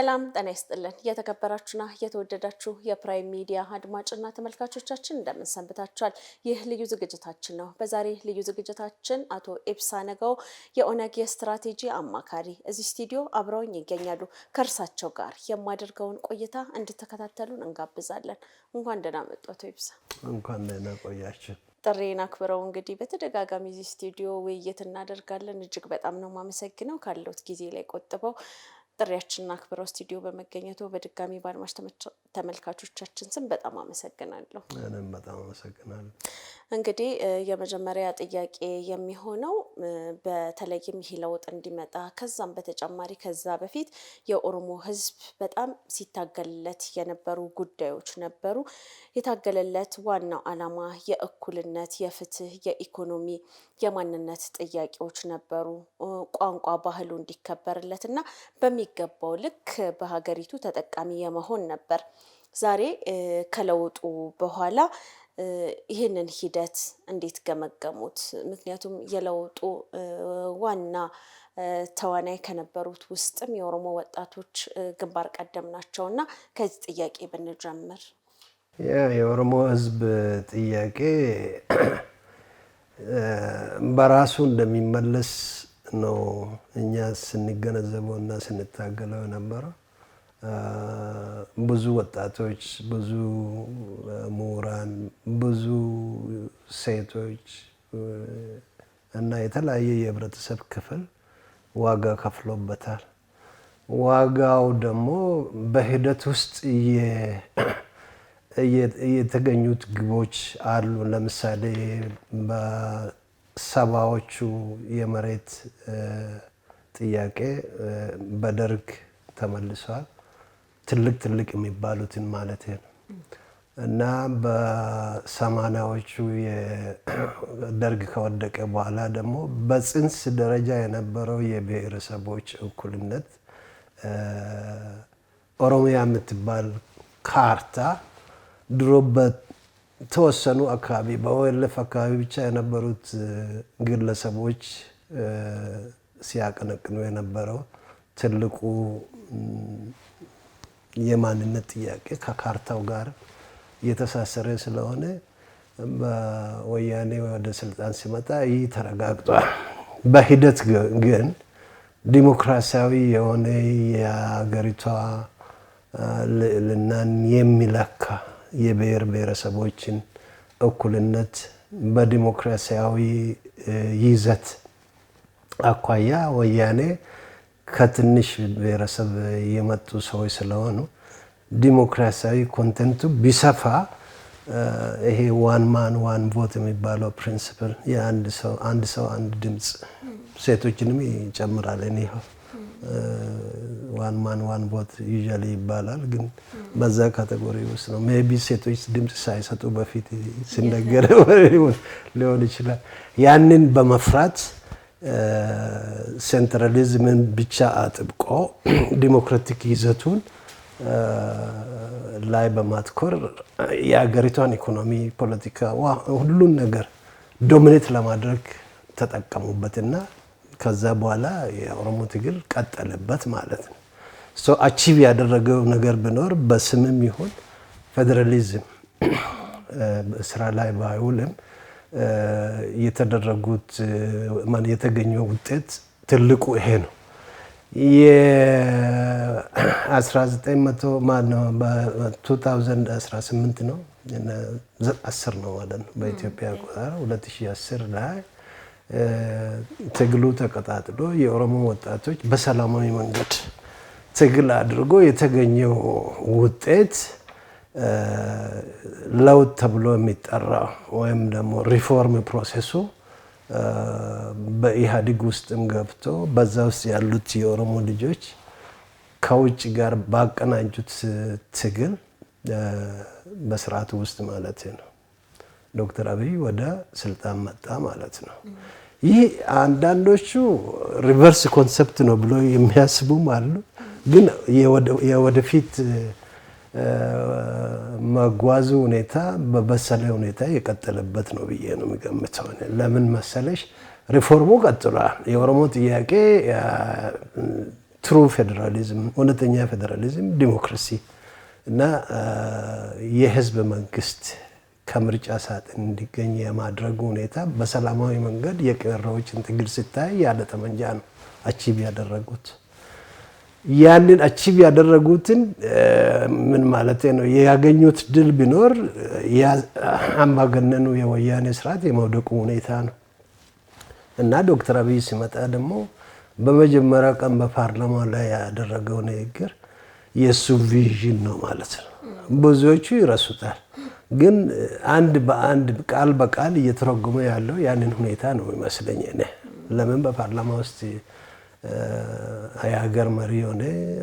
ሰላም ጤና ይስጥልን የተከበራችሁና የተወደዳችሁ የፕራይም ሚዲያ አድማጭና ተመልካቾቻችን እንደምን ሰንብታችኋል? ይህ ልዩ ዝግጅታችን ነው። በዛሬ ልዩ ዝግጅታችን አቶ ኢብሳ ነገው የኦነግ የስትራቴጂ አማካሪ እዚህ ስቱዲዮ አብረውኝ ይገኛሉ። ከእርሳቸው ጋር የማደርገውን ቆይታ እንድትከታተሉን እንጋብዛለን። እንኳን ደህና መጡ አቶ ኢብሳ። እንኳን ደህና ቆያችሁ። ጥሬን አክብረው እንግዲህ በተደጋጋሚ እዚህ ስቱዲዮ ውይይት እናደርጋለን። እጅግ በጣም ነው የማመሰግነው ካለውት ጊዜ ላይ ቆጥበው ጥሪያችንን አክብረው ስቱዲዮ በመገኘቱ በድጋሚ በአድማጭ ተመልካቾቻችን ስም በጣም አመሰግናለሁ። እኔም በጣም አመሰግናለሁ። እንግዲህ የመጀመሪያ ጥያቄ የሚሆነው በተለይም ይህ ለውጥ እንዲመጣ ከዛም በተጨማሪ ከዛ በፊት የኦሮሞ ሕዝብ በጣም ሲታገልለት የነበሩ ጉዳዮች ነበሩ። የታገለለት ዋናው ዓላማ የእኩልነት፣ የፍትህ፣ የኢኮኖሚ፣ የማንነት ጥያቄዎች ነበሩ። ቋንቋ፣ ባህሉ እንዲከበርለትና በሚገባው ልክ በሀገሪቱ ተጠቃሚ የመሆን ነበር። ዛሬ ከለውጡ በኋላ ይህንን ሂደት እንዴት ገመገሙት? ምክንያቱም የለውጡ ዋና ተዋናይ ከነበሩት ውስጥም የኦሮሞ ወጣቶች ግንባር ቀደም ናቸውና ከዚህ ጥያቄ ብንጀምር። የኦሮሞ ህዝብ ጥያቄ በራሱ እንደሚመለስ ነው እኛ ስንገነዘበው እና ስንታገለው የነበረው። ብዙ ወጣቶች፣ ብዙ ምሁራን፣ ብዙ ሴቶች እና የተለያየ የህብረተሰብ ክፍል ዋጋ ከፍሎበታል። ዋጋው ደግሞ በሂደት ውስጥ የተገኙት ግቦች አሉ። ለምሳሌ በሰባዎቹ የመሬት ጥያቄ በደርግ ተመልሷል። ትልቅ የሚባሉትን ማለት ነው። እና በሰማናዎቹ ደርግ ከወደቀ በኋላ ደግሞ በጽንስ ደረጃ የነበረው የብሔረሰቦች እኩልነት ኦሮሚያ የምትባል ካርታ ድሮ በተወሰኑ አካባቢ በኦኤልኤፍ አካባቢ ብቻ የነበሩት ግለሰቦች ሲያቀነቅኑ የነበረው ትልቁ የማንነት ጥያቄ ከካርታው ጋር የተሳሰረ ስለሆነ በወያኔ ወደ ስልጣን ሲመጣ ይህ ተረጋግጧል። በሂደት ግን ዲሞክራሲያዊ የሆነ የሀገሪቷ ልዕልናን የሚለካ የብሔር ብሔረሰቦችን እኩልነት በዲሞክራሲያዊ ይዘት አኳያ ወያኔ ከትንሽ ብሔረሰብ የመጡ ሰዎች ስለሆኑ ዲሞክራሲያዊ ኮንቴንቱ ቢሰፋ ይሄ ዋን ማን ዋን ቮት የሚባለው ፕሪንሲፕል አንድ ሰው አንድ ድምፅ ሴቶችንም ይጨምራል። እኔው ዋን ማን ዋን ቮት ዩዥዋሊ ይባላል፣ ግን በዛ ካቴጎሪ ውስጥ ነው። ሜቢ ሴቶች ድምፅ ሳይሰጡ በፊት ሲነገር ሊሆን ይችላል። ያንን በመፍራት ሴንትራሊዝምን ብቻ አጥብቆ ዲሞክራቲክ ይዘቱን ላይ በማትኮር የሀገሪቷን ኢኮኖሚ፣ ፖለቲካ፣ ሁሉን ነገር ዶሚኔት ለማድረግ ተጠቀሙበትና ከዛ በኋላ የኦሮሞ ትግል ቀጠለበት ማለት ነው። አቺቭ ያደረገው ነገር ቢኖር በስምም ይሁን ፌዴራሊዝም ስራ ላይ ባይውልም የተደረጉት የተገኘው ውጤት ትልቁ ይሄ ነው። በ2018 ነው 10 ነው ማለት ነው በኢትዮጵያ አቆጣጠር 2010 ላይ ትግሉ ተቀጣጥሎ የኦሮሞ ወጣቶች በሰላማዊ መንገድ ትግል አድርጎ የተገኘው ውጤት ለውጥ ተብሎ የሚጠራው ወይም ደግሞ ሪፎርም ፕሮሰሱ በኢህአዴግ ውስጥም ገብቶ በዛ ውስጥ ያሉት የኦሮሞ ልጆች ከውጭ ጋር ባቀናጁት ትግል በስርዓቱ ውስጥ ማለት ነው ዶክተር አብይ ወደ ስልጣን መጣ ማለት ነው። ይህ አንዳንዶቹ ሪቨርስ ኮንሰፕት ነው ብሎ የሚያስቡም አሉ። ግን የወደፊት መጓዙ ሁኔታ በበሰለ ሁኔታ የቀጠለበት ነው ብዬ ነው የሚገምተው። ለምን መሰለሽ ሪፎርሙ ቀጥሏል። የኦሮሞ ጥያቄ ትሩ ፌዴራሊዝም፣ እውነተኛ ፌዴራሊዝም፣ ዲሞክራሲ እና የህዝብ መንግስት ከምርጫ ሳጥን እንዲገኝ የማድረጉ ሁኔታ በሰላማዊ መንገድ የቄሮዎችን ትግል ሲታይ ያለ ጠመንጃ ነው አቺቭ ያደረጉት። ያንን አቺቭ ያደረጉትን ምን ማለት ነው ያገኙት ድል ቢኖር አምባገነኑ የወያኔ ስርዓት የመውደቁ ሁኔታ ነው እና ዶክተር አብይ ሲመጣ ደግሞ በመጀመሪያ ቀን በፓርላማ ላይ ያደረገው ንግግር የሱ ቪዥን ነው ማለት ነው። ብዙዎቹ ይረሱታል፣ ግን አንድ በአንድ ቃል በቃል እየተረጎመ ያለው ያንን ሁኔታ ነው ይመስለኝ እኔ። ለምን በፓርላማ ውስጥ የሀገር መሪ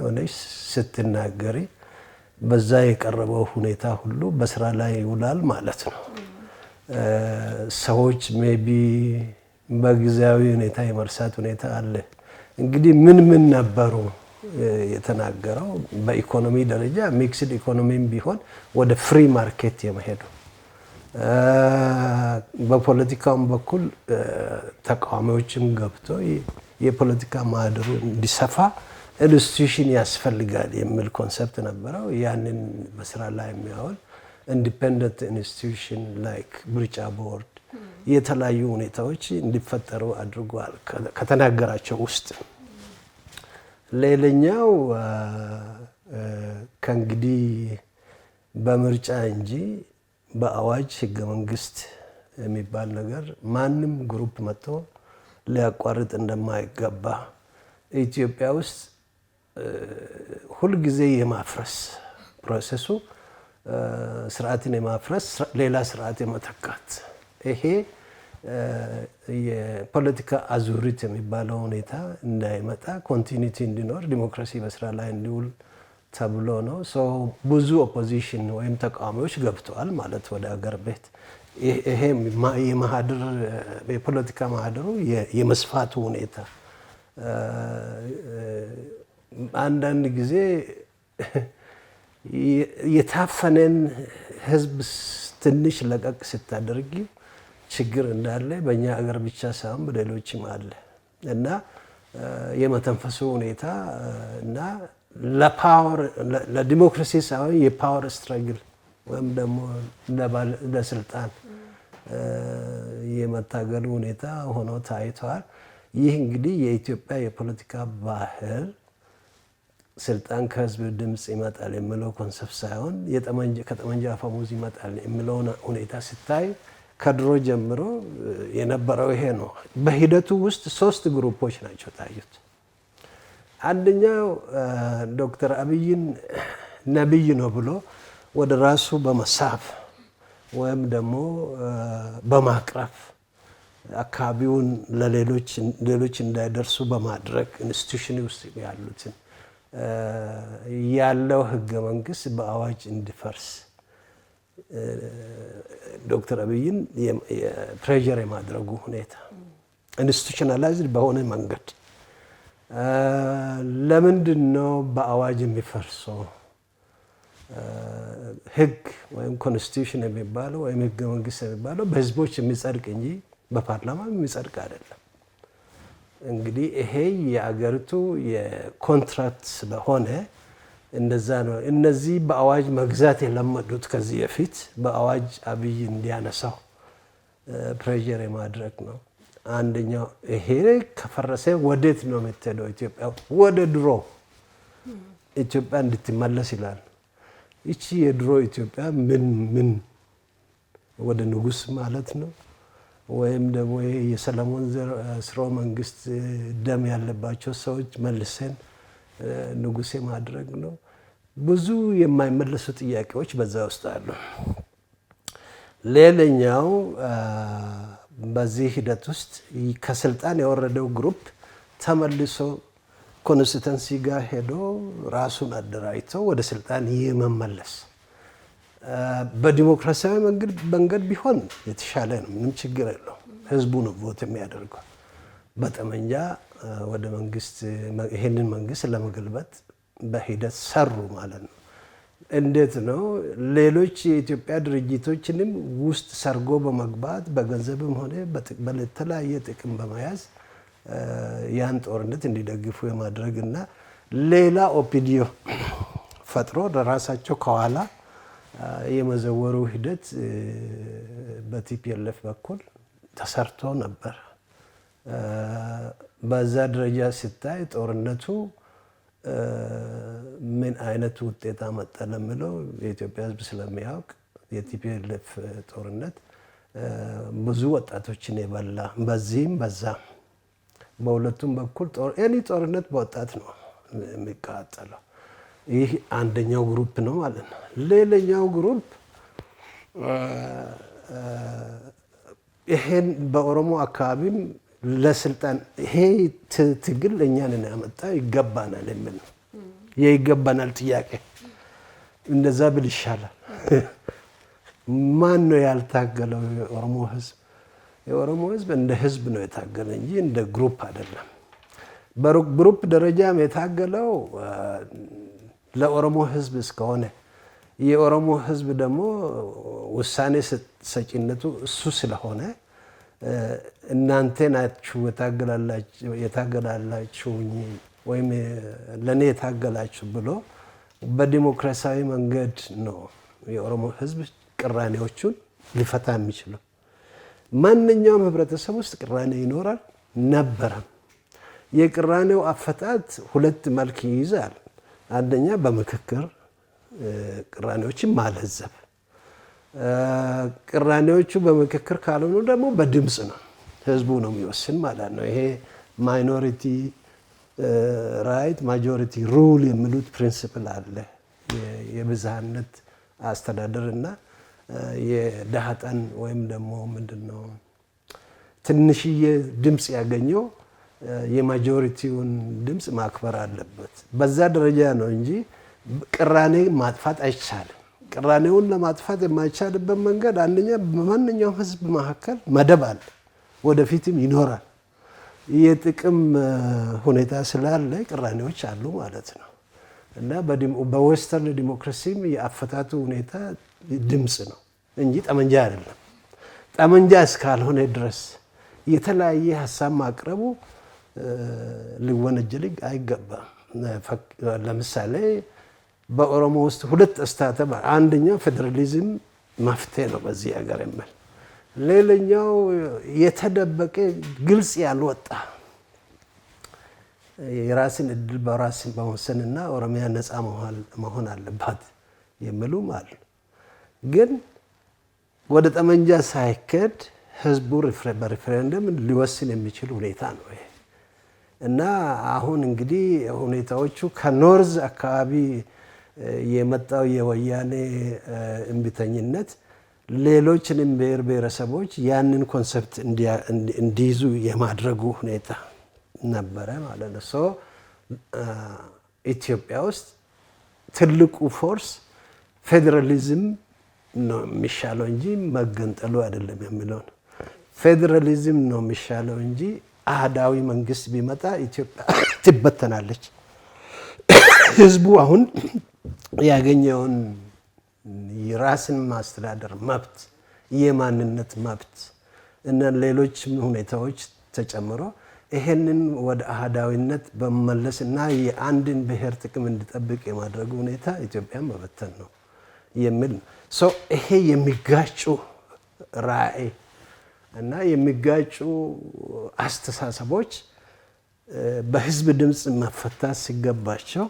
ሆነሽ ስትናገሪ በዛ የቀረበው ሁኔታ ሁሉ በስራ ላይ ይውላል ማለት ነው። ሰዎች ሜቢ በጊዜያዊ ሁኔታ የመርሳት ሁኔታ አለ። እንግዲህ ምን ነበሩ የተናገረው? በኢኮኖሚ ደረጃ ሚክስድ ኢኮኖሚም ቢሆን ወደ ፍሪ ማርኬት የመሄዱ፣ በፖለቲካውም በኩል ተቃዋሚዎችም ገብቶ የፖለቲካ ማህደሩ እንዲሰፋ ኢንስቲትዩሽን ያስፈልጋል የሚል ኮንሰፕት ነበረው። ያንን በስራ ላይ የሚያውል ኢንዲፔንደንት ኢንስቲትዩሽን ላይክ ምርጫ ቦርድ የተለያዩ ሁኔታዎች እንዲፈጠሩ አድርጓል ከተናገራቸው ውስጥ። ሌላኛው ከእንግዲህ በምርጫ እንጂ በአዋጅ ህገ መንግስት የሚባል ነገር ማንም ግሩፕ መጥቶ ሊያቋርጥ እንደማይገባ፣ ኢትዮጵያ ውስጥ ሁልጊዜ የማፍረስ ፕሮሰሱ ስርዓትን የማፍረስ ሌላ ስርዓት የመተካት ይሄ የፖለቲካ አዙሪት የሚባለው ሁኔታ እንዳይመጣ ኮንቲኒቲ እንዲኖር ዲሞክራሲ በስራ ላይ እንዲውል ተብሎ ነው። ብዙ ኦፖዚሽን ወይም ተቃዋሚዎች ገብተዋል ማለት ወደ ሀገር ቤት። ይሄ የፖለቲካ ማህደሩ የመስፋቱ ሁኔታ አንዳንድ ጊዜ የታፈነን ህዝብ ትንሽ ለቀቅ ስታደርጊ ችግር እንዳለ በእኛ ሀገር ብቻ ሳይሆን በሌሎችም አለ እና የመተንፈሱ ሁኔታ እና ለፓወር ለዲሞክራሲ ሳይሆን የፓወር ስትራግል ወይም ደግሞ ለስልጣን የመታገሉ ሁኔታ ሆኖ ታይቷል። ይህ እንግዲህ የኢትዮጵያ የፖለቲካ ባህል ስልጣን ከህዝብ ድምፅ ይመጣል የሚለው ኮንሰፕት ሳይሆን ከጠመንጃ አፈሙዝ ይመጣል የሚለው ሁኔታ ሲታይ ከድሮ ጀምሮ የነበረው ይሄ ነው። በሂደቱ ውስጥ 3 ግሩፖች ናቸው ታዩት። አንደኛው ዶክተር አብይን ነብይ ነው ብሎ ወደ ራሱ በመሳብ ወይም ደግሞ በማቅረብ አካባቢውን ለሌሎች እንዳይደርሱ በማድረግ ኢንስቲትዩሽን ውስጥ ያሉትን ያለው ህገ መንግስት በአዋጅ እንዲፈርስ ዶክተር አብይን ፕሬዠር የማድረጉ ሁኔታ ኢንስቲትዩሽናላይዝድ በሆነ መንገድ ለምንድን ነው በአዋጅ የሚፈርሰው? ህግ ወይም ኮንስቲትዩሽን የሚባለው ወይም ህገ መንግስት የሚባለው በህዝቦች የሚጸድቅ እንጂ በፓርላማ የሚጸድቅ አይደለም። እንግዲህ ይሄ የአገሪቱ የኮንትራክት ስለሆነ እንደዛ ነው። እነዚህ በአዋጅ መግዛት የለመዱት ከዚህ በፊት በአዋጅ አብይ እንዲያነሳው ፕሬዠር የማድረግ ነው። አንደኛው ይሄ ከፈረሰ ወዴት ነው የምትሄደው ኢትዮጵያ? ወደ ድሮ ኢትዮጵያ እንድትመለስ ይላል። ይቺ የድሮ ኢትዮጵያ ምን ወደ ንጉስ ማለት ነው ወይም ደግሞ የሰለሞን ስርወ መንግስት ደም ያለባቸው ሰዎች መልሰን ንጉሴ ማድረግ ነው? ብዙ የማይመለሱ ጥያቄዎች በዛ ውስጥ አሉ። ሌላኛው በዚህ ሂደት ውስጥ ከስልጣን የወረደው ግሩፕ ተመልሶ ኮንስቲተንሲ ጋር ሄዶ ራሱን አደራጅቶ ወደ ስልጣን የመመለስ በዲሞክራሲያዊ መንገድ ቢሆን የተሻለ ነው። ምንም ችግር የለው። ህዝቡ ነው ቮት የሚያደርገው። በጠመንጃ ወደ መንግስት ይሄንን መንግስት ለመገልበጥ በሂደት ሰሩ ማለት ነው። እንዴት ነው? ሌሎች የኢትዮጵያ ድርጅቶችንም ውስጥ ሰርጎ በመግባት በገንዘብም ሆነ በተለያየ ጥቅም በመያዝ ያን ጦርነት እንዲደግፉ የማድረግ እና ሌላ ኦፒዲዮ ፈጥሮ ለራሳቸው ከኋላ የመዘወሩ ሂደት በቲፒኤልኤፍ በኩል ተሰርቶ ነበር። በዛ ደረጃ ሲታይ ጦርነቱ ምን አይነት ውጤት አመጣ ለሚለው የኢትዮጵያ ሕዝብ ስለሚያውቅ የቲፒኤልኤፍ ጦርነት ብዙ ወጣቶችን የበላ በዚህም በዛም በሁለቱም በኩል ጦርነት በወጣት ነው የሚቃጠለው። ይህ አንደኛው ግሩፕ ነው ማለት ነው። ሌላኛው ግሩፕ ይሄን በኦሮሞ አካባቢም ለስልጣን ይሄ ትግል እኛን ያመጣ ይገባናል የሚል ነው። የይገባናል ጥያቄ እንደዛ ብል ይሻላል። ማን ነው ያልታገለው? የኦሮሞ ህዝብ። የኦሮሞ ህዝብ እንደ ህዝብ ነው የታገለ እንጂ እንደ ግሩፕ አይደለም። በግሩፕ ደረጃም የታገለው ለኦሮሞ ህዝብ እስከሆነ የኦሮሞ ህዝብ ደግሞ ውሳኔ ሰጪነቱ እሱ ስለሆነ እናንተ ናችሁ የታገላላችሁ ወይም ለኔ የታገላችሁ ብሎ በዲሞክራሲያዊ መንገድ ነው የኦሮሞ ህዝብ ቅራኔዎቹን ሊፈታ የሚችለው። ማንኛውም ህብረተሰብ ውስጥ ቅራኔ ይኖራል ነበረም። የቅራኔው አፈታት ሁለት መልክ ይይዛል። አንደኛ በምክክር ቅራኔዎችን ማለዘብ፣ ቅራኔዎቹ በምክክር ካልሆኑ ደግሞ በድምፅ ነው፣ ህዝቡ ነው የሚወስን ማለት ነው። ይሄ ማይኖሪቲ ራይት ማጆሪቲ ሩል የሚሉት ፕሪንሲፕል አለ። የብዝሃነት አስተዳደር እና የዳህጠን ወይም ደግሞ ምንድነው ትንሽዬ ድምፅ ያገኘው የማጆሪቲውን ድምፅ ማክበር አለበት። በዛ ደረጃ ነው እንጂ ቅራኔ ማጥፋት አይቻልም። ቅራኔውን ለማጥፋት የማይቻልበት መንገድ አንደኛ በማንኛውም ህዝብ መካከል መደብ አለ፣ ወደፊትም ይኖራል። የጥቅም ሁኔታ ስላለ ቅራኔዎች አሉ ማለት ነው። እና በዌስተርን ዲሞክራሲም የአፈታቱ ሁኔታ ድምፅ ነው እንጂ ጠመንጃ አይደለም። ጠመንጃ እስካልሆነ ድረስ የተለያየ ሀሳብ ማቅረቡ ሊወነጀል አይገባም። ለምሳሌ በኦሮሞ ውስጥ ሁለት አስተሳሰብ፣ አንደኛው ፌዴራሊዝም መፍትሄ ነው በዚህ ሀገር የሚል፣ ሌላኛው የተደበቀ ግልጽ ያልወጣ የራስን እድል በራስን በመወሰንና ኦሮሚያ ነፃ መሆን አለባት የሚሉም አሉ። ግን ወደ ጠመንጃ ሳይከድ ህዝቡ በሪፍሬንደም ሊወስን የሚችል ሁኔታ ነው ይሄ። እና አሁን እንግዲህ ሁኔታዎቹ ከኖርዝ አካባቢ የመጣው የወያኔ እምቢተኝነት ሌሎችንም ብሔር ብሔረሰቦች ያንን ኮንሰፕት እንዲይዙ የማድረጉ ሁኔታ ነበረ ማለት ነው። ኢትዮጵያ ውስጥ ትልቁ ፎርስ ፌዴራሊዝም ነው የሚሻለው እንጂ መገንጠሉ አይደለም የሚለው ነው። ፌዴራሊዝም ነው የሚሻለው እንጂ አህዳዊ መንግስት ቢመጣ ኢትዮጵያ ትበተናለች። ህዝቡ አሁን ያገኘውን የራስን ማስተዳደር መብት፣ የማንነት መብት እና ሌሎችም ሁኔታዎች ተጨምሮ ይሄንን ወደ አህዳዊነት በመመለስ እና የአንድን ብሔር ጥቅም እንዲጠብቅ የማድረጉ ሁኔታ ኢትዮጵያን መበተን ነው የሚል ነው። ይሄ የሚጋጩ ራዕይ እና የሚጋጩ አስተሳሰቦች በህዝብ ድምፅ መፈታት ሲገባቸው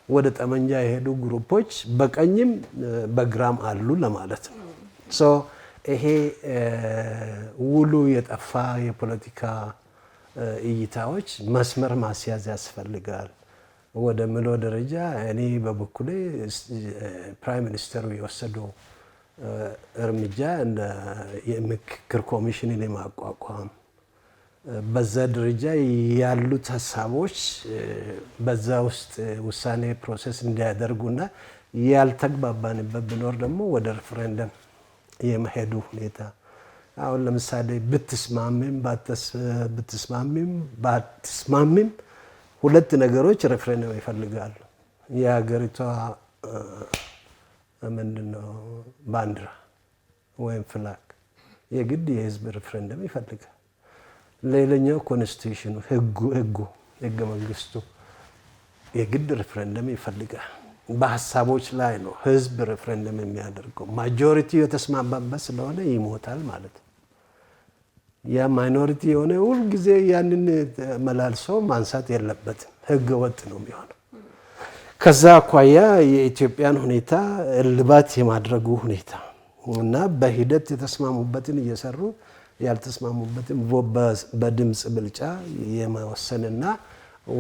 ወደ ጠመንጃ የሄዱ ግሩፖች በቀኝም በግራም አሉ ለማለት ነው። ይሄ ውሉ የጠፋ የፖለቲካ እይታዎች መስመር ማስያዝ ያስፈልጋል ወደምለው ደረጃ እኔ በበኩሌ ፕራይም ሚኒስተሩ የወሰደው እርምጃ እንደ የምክክር ኮሚሽንን የማቋቋም በዛ ደረጃ ያሉት ሀሳቦች በዛ ውስጥ ውሳኔ ፕሮሰስ እንዲያደርጉና ያልተግባባንበት ቢኖር ደግሞ ወደ ሬፈረንደም የመሄዱ ሁኔታ አሁን ለምሳሌ ባትስማሚም ሁለት ነገሮች ሬፈረንደም ይፈልጋሉ። የሀገሪቷ ምንድነው ባንዲራ ወይም ፍላግ የግድ የህዝብ ሬፈረንደም ይፈልጋል። ሌላኛው ኮንስቲቱሽኑ ህገ መንግስቱ የግድ ሪፍረንደም ይፈልጋል። በሀሳቦች ላይ ነው ህዝብ ሪፍረንደም የሚያደርገው። ማጆሪቲው የተስማማበት ስለሆነ ይሞታል ማለት ነው። ያ ማይኖሪቲ የሆነ ሁል ጊዜ ያንን መላልሶ ማንሳት የለበትም። ህገ ወጥ ነው የሚሆነው። ከዛ አኳያ የኢትዮጵያን ሁኔታ እልባት የማድረጉ ሁኔታ እና በሂደት የተስማሙበትን እየሰሩ ያልተስማሙበትን በድምፅ ብልጫ የመወሰንና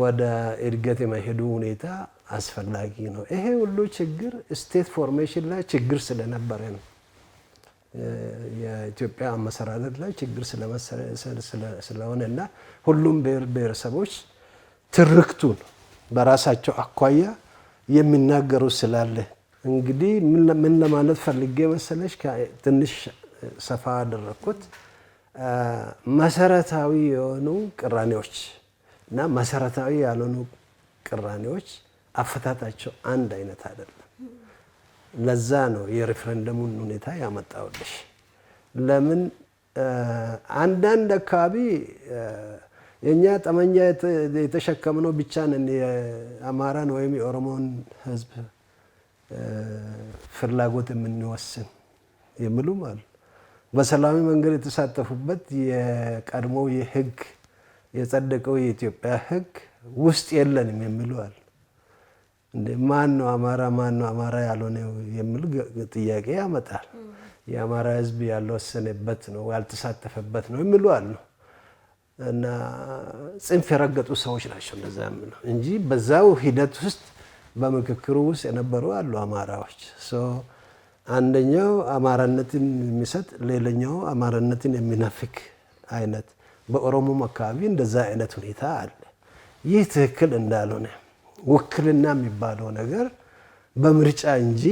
ወደ እድገት የመሄዱ ሁኔታ አስፈላጊ ነው። ይሄ ሁሉ ችግር ስቴት ፎርሜሽን ላይ ችግር ስለነበረ ነው። የኢትዮጵያ አመሰራረት ላይ ችግር ስለሆነና ሁሉም ብሔር ብሔረሰቦች ትርክቱን በራሳቸው አኳያ የሚናገሩ ስላለ እንግዲህ ምን ለማለት ፈልጌ መሰለሽ ትንሽ ሰፋ አደረኩት። መሰረታዊ የሆኑ ቅራኔዎች እና መሰረታዊ ያልሆኑ ቅራኔዎች አፈታታቸው አንድ አይነት አይደለም። ለዛ ነው የሪፍረንደሙን ሁኔታ ያመጣውልሽ። ለምን አንዳንድ አካባቢ የኛ ጠመንጃ የተሸከምነው ብቻ ነን የአማራን ወይም የኦሮሞን ህዝብ ፍላጎት የምንወስን የሚሉም አሉ። በሰላማዊ መንገድ የተሳተፉበት የቀድሞ የህግ የጸደቀው የኢትዮጵያ ህግ ውስጥ የለንም የሚሉ አሉ። እንደ ማን ነው አማራ ያልሆነው የሚል ጥያቄ ያመጣል። የአማራ ህዝብ ያልወሰነበት ነው ያልተሳተፈበት ነው የሚሉ አሉ። እና ጽንፍ የረገጡ ሰዎች ናቸው እንደዛ የሚሉ እንጂ በዛው ሂደት ውስጥ በምክክሩ ውስጥ የነበሩ አሉ አማራዎች። አንደኛው አማራነትን የሚሰጥ ሌላኛው አማራነትን የሚነፍክ አይነት በኦሮሞም አካባቢ እንደዛ አይነት ሁኔታ አለ። ይህ ትክክል እንዳልሆነ ውክልና የሚባለው ነገር በምርጫ እንጂ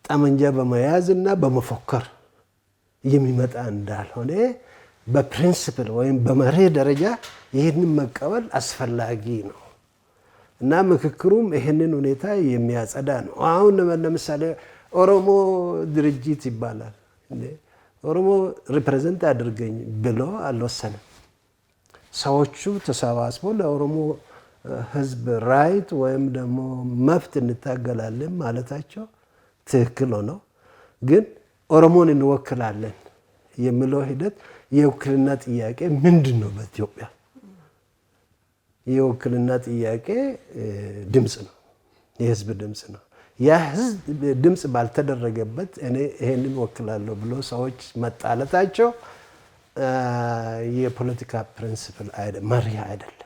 ጠመንጃ በመያዝ እና በመፎከር የሚመጣ እንዳልሆነ በፕሪንሲፕል ወይም በመርህ ደረጃ ይህንን መቀበል አስፈላጊ ነው እና ምክክሩም ይህንን ሁኔታ የሚያጸዳ ነው። አሁን ለምሳሌ ኦሮሞ ድርጅት ይባላል። ኦሮሞ ሪፕሬዘንት አድርገኝ ብሎ አልወሰንም። ሰዎቹ ተሰባስበው ለኦሮሞ ህዝብ ራይት ወይም ደግሞ መብት እንታገላለን ማለታቸው ትክክል ነው። ግን ኦሮሞን እንወክላለን የሚለው ሂደት የውክልና ጥያቄ ምንድን ነው? በኢትዮጵያ የውክልና ጥያቄ ድምፅ ነው፣ የህዝብ ድምፅ ነው። ያ ህዝብ ድምፅ ባልተደረገበት እኔ ይሄንን ወክላለሁ ብሎ ሰዎች መጣለታቸው የፖለቲካ ፕሪንሲፕል መርህ አይደለም።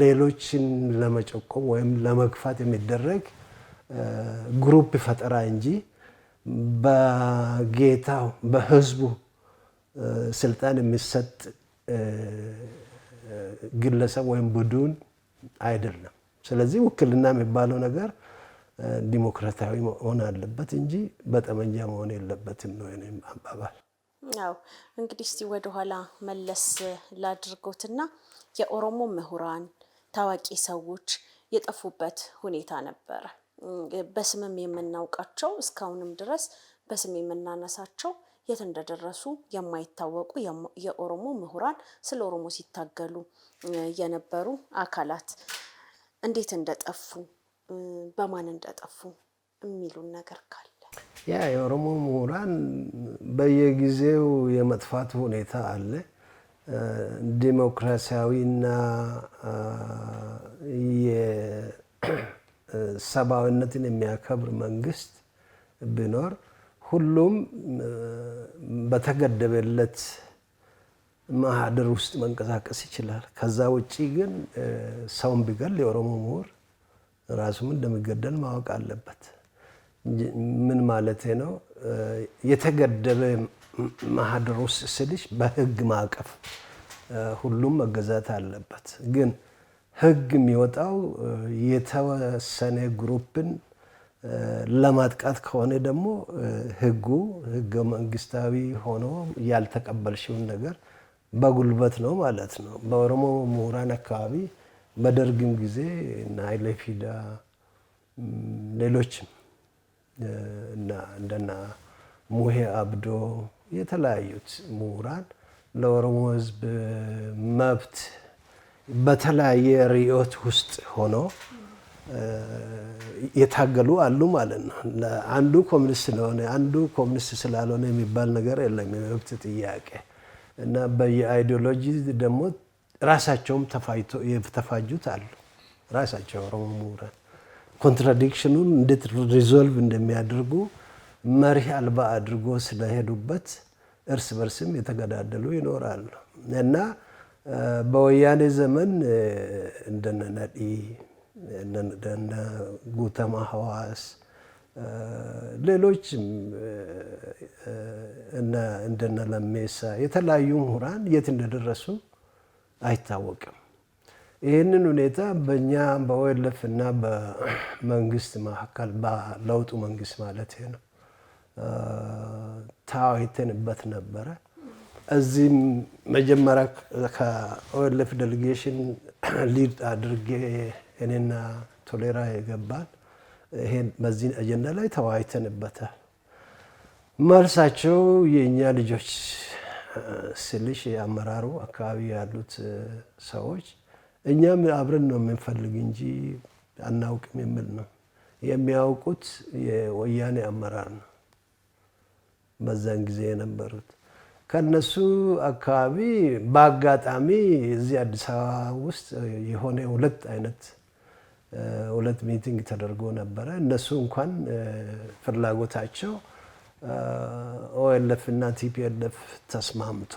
ሌሎችን ለመጨቆም ወይም ለመግፋት የሚደረግ ግሩፕ ፈጠራ እንጂ በጌታው በህዝቡ ስልጣን የሚሰጥ ግለሰብ ወይም ቡድን አይደለም። ስለዚህ ውክልና የሚባለው ነገር ዲሞክራሲያዊ መሆን አለበት እንጂ በጠመንጃ መሆን የለበትም ነው የኔ አባባል። አዎ እንግዲህ እስቲ ወደ ኋላ መለስ ላድርጎትና የኦሮሞ ምሁራን ታዋቂ ሰዎች የጠፉበት ሁኔታ ነበረ። በስምም የምናውቃቸው እስካሁንም ድረስ በስም የምናነሳቸው የት እንደደረሱ የማይታወቁ የኦሮሞ ምሁራን ስለ ኦሮሞ ሲታገሉ የነበሩ አካላት እንዴት እንደጠፉ በማን እንደጠፉ የሚሉን ነገር ካለ? ያ የኦሮሞ ምሁራን በየጊዜው የመጥፋት ሁኔታ አለ። ዲሞክራሲያዊና የሰብአዊነትን የሚያከብር መንግስት ቢኖር ሁሉም በተገደበለት ማህደር ውስጥ መንቀሳቀስ ይችላል። ከዛ ውጪ ግን ሰውን ቢገል የኦሮሞ ምሁር ራሱም እንደሚገደል ማወቅ አለበት። ምን ማለት ነው? የተገደበ ማህደር ውስጥ ስልሽ በህግ ማዕቀፍ ሁሉም መገዛት አለበት። ግን ህግ የሚወጣው የተወሰነ ግሩፕን ለማጥቃት ከሆነ ደግሞ ህገ መንግስታዊ ሆኖ ያልተቀበልሽውን ነገር በጉልበት ነው ማለት ነው። በኦሮሞ ምሁራን አካባቢ በደርግም ጊዜ እና ኃይለ ፊዳ ሌሎችም እና እንደና ሙሄ አብዶ የተለያዩት ምሁራን ለኦሮሞ ህዝብ መብት በተለያየ ርዕዮት ውስጥ ሆኖ የታገሉ አሉ ማለት ነው። አንዱ ኮሚኒስት ስለሆነ አንዱ ኮሚኒስት ስላልሆነ የሚባል ነገር የለም። የመብት ጥያቄ እና በየአይዲዮሎጂ ደግሞ ራሳቸውም ተፋጁት አሉ። ራሳቸው ኦሮሞ ምሁራን ኮንትራዲክሽኑን እንዴት ሪዞልቭ እንደሚያደርጉ መሪህ አልባ አድርጎ ስለሄዱበት እርስ በርስም የተገዳደሉ ይኖራሉ እና በወያኔ ዘመን እንደነ ነዲ እንደነ ጉተማ ሐዋስ ሌሎችም እንደነ ለሜሳ የተለያዩ ምሁራን የት እንደደረሱ አይታወቅም። ይህንን ሁኔታ በእኛ በኦኤልኤፍ እና በመንግስት መካከል በለውጡ መንግስት ማለት ነው ተወያይተንበት ነበረ። እዚህም መጀመሪያ ከኦኤልኤፍ ዴሌጌሽን ሊድ አድርጌ እኔና ቶሌራ የገባን ይሄን በዚህ አጀንዳ ላይ ተወያይተንበታል። መልሳቸው የእኛ ልጆች ስልሽ የአመራሩ አካባቢ ያሉት ሰዎች እኛም አብረን ነው የምንፈልግ እንጂ አናውቅም የሚል ነው። የሚያውቁት የወያኔ አመራር ነው በዛን ጊዜ የነበሩት። ከነሱ አካባቢ በአጋጣሚ እዚህ አዲስ አበባ ውስጥ የሆነ ሁለት ሚቲንግ ተደርጎ ነበረ። እነሱ እንኳን ፍላጎታቸው ኦኤልኤፍ እና ቲፒኤልኤፍ ተስማምቶ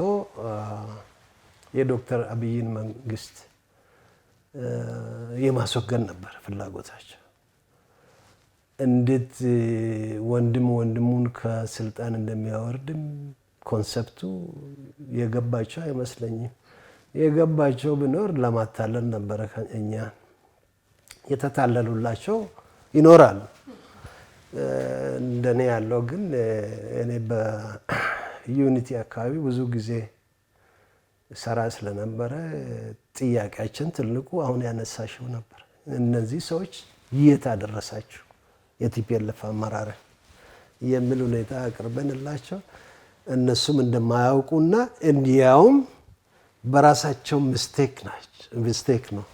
የዶክተር አብይን መንግስት የማስወገድ ነበር ፍላጎታቸው። እንዴት ወንድም ወንድሙን ከስልጣን እንደሚያወርድም ኮንሰፕቱ የገባቸው አይመስለኝም። የገባቸው ቢኖር ለማታለል ነበረ። እኛ የተታለሉላቸው ይኖራሉ። እንደኔ ያለው ግን እኔ በዩኒቲ አካባቢ ብዙ ጊዜ ሰራ ስለነበረ ጥያቄያችን ትልቁ አሁን ያነሳሽው ነበር። እነዚህ ሰዎች የት አደረሳችሁ የቲፒኤልኤፍ አመራር የሚል ሁኔታ አቅርበንላቸው እነሱም እንደማያውቁና እንዲያውም በራሳቸው ሚስቴክ ነው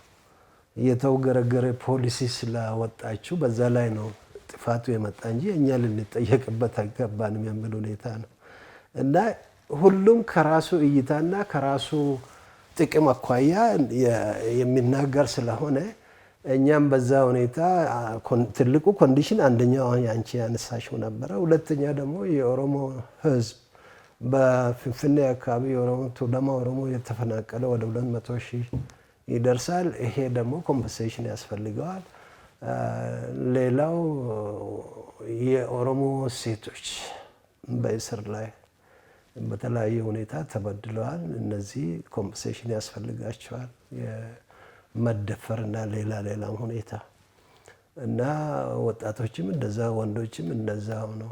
የተውገረገረ ፖሊሲ ስላወጣችሁ በዛ ላይ ነው ጥፋቱ የመጣ እንጂ እኛ ልንጠየቅበት አይገባንም የሚል ሁኔታ ነው እና ሁሉም ከራሱ እይታና ከራሱ ጥቅም አኳያ የሚናገር ስለሆነ እኛም በዛ ሁኔታ ትልቁ ኮንዲሽን አንደኛው አንቺ ያነሳሽው ነበረ። ሁለተኛ ደግሞ የኦሮሞ ህዝብ በፍንፍኔ አካባቢ ቱለማ ኦሮሞ የተፈናቀለ ወደ 200 ሺህ ይደርሳል። ይሄ ደግሞ ኮምፐንሴሽን ያስፈልገዋል። ሌላው የኦሮሞ ሴቶች በእስር ላይ በተለያየ ሁኔታ ተበድለዋል። እነዚህ ኮምፐንሴሽን ያስፈልጋቸዋል። መደፈር እና ሌላም ሁኔታ እና ወጣቶችም እንደዛ ወንዶችም እንደዛው ነው።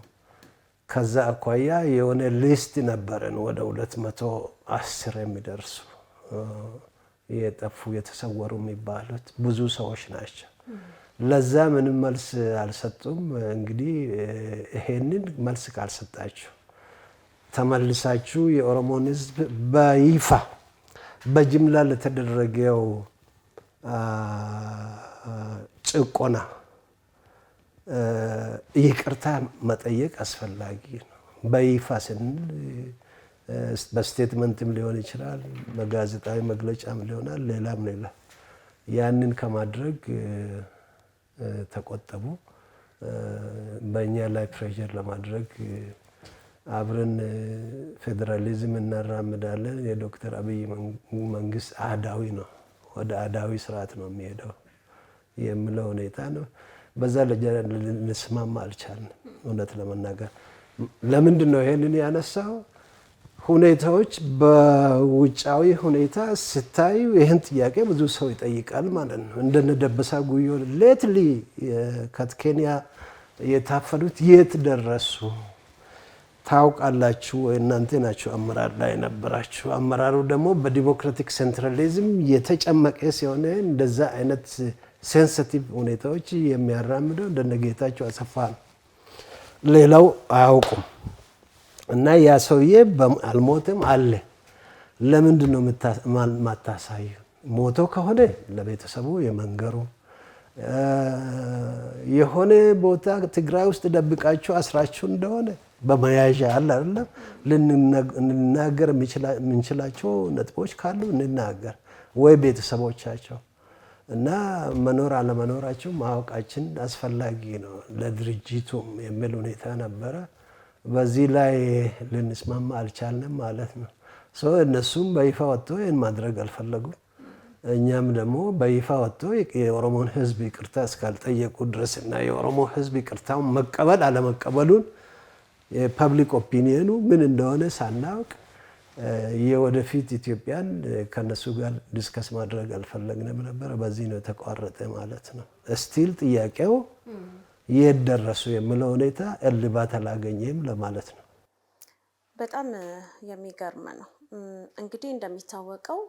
ከዛ አኳያ የሆነ ሊስት ነበረን ወደ 210 የሚደርሱ የጠፉ የተሰወሩ የሚባሉት ብዙ ሰዎች ናቸው። ለዛ ምንም መልስ አልሰጡም። እንግዲህ ይሄንን መልስ ካልሰጣችሁ ተመልሳችሁ የኦሮሞን ህዝብ በይፋ በጅምላ ለተደረገው ጭቆና ይቅርታ መጠየቅ አስፈላጊ ነው። በይፋ ስንል በስቴትመንትም ሊሆን ይችላል፣ በጋዜጣዊ መግለጫም ሊሆናል፣ ሌላ ያንን ከማድረግ ተቆጠቡ። በእኛ ላይ ፕሬሸር ለማድረግ አብረን ፌዴራሊዝም እናራምዳለን። የዶክተር አብይ መንግስት አህዳዊ ነው፣ ወደ አህዳዊ ስርዓት ነው የሚሄደው የሚለው ሁኔታ ነው። በዛ ልንስማማ አልቻልንም። እውነት ለመናገር ለምንድን ነው ይሄንን ያነሳው? ሁኔታዎች በውጫዊ ሁኔታ ስታዩ ይህን ጥያቄ ብዙ ሰው ይጠይቃል ማለት ነው። እንደነ ደበሳ ጉዮ ሌትሊ ከኬንያ የታፈዱት የት ደረሱ ታውቃላችሁ? እናንተ ናችሁ አመራር ላይ ነበራችሁ። አመራሩ ደግሞ በዲሞክራቲክ ሴንትራሊዝም የተጨመቀ ሲሆን እንደዛ አይነት ሴንሲቲቭ ሁኔታዎች የሚያራምደው እንደነ ጌታቸው አሰፋ ነው። ሌላው አያውቁም። እና ያ ሰውዬ አልሞትም አለ። ለምንድን ነው ማታሳዩ? ሞቶ ከሆነ ለቤተሰቡ የመንገሩ የሆነ ቦታ ትግራይ ውስጥ ደብቃችሁ አስራችሁ እንደሆነ በመያዣ አለ አይደለም ልንናገር የምንችላቸው ነጥቦች ካሉ እንናገር ወይ ቤተሰቦቻቸው እና መኖር አለመኖራቸው ማወቃችን አስፈላጊ ነው ለድርጅቱም የሚል ሁኔታ ነበረ። በዚህ ላይ ልንስማማ አልቻልንም ማለት ነው። እነሱም በይፋ ወጥቶ ይህን ማድረግ አልፈለጉም። እኛም ደግሞ በይፋ ወጥቶ የኦሮሞን ሕዝብ ይቅርታ እስካልጠየቁ ድረስ እና የኦሮሞ ሕዝብ ይቅርታውን መቀበል አለመቀበሉን የፐብሊክ ኦፒኒየኑ ምን እንደሆነ ሳናውቅ የወደፊት ኢትዮጵያን ከነሱ ጋር ዲስከስ ማድረግ አልፈለግንም ነበር። በዚህ ነው የተቋረጠ ማለት ነው። ስቲል ጥያቄው የት ደረሱ የሚለው ሁኔታ እልባት አላገኘም ለማለት ነው። በጣም የሚገርም ነው። እንግዲህ እንደሚታወቀው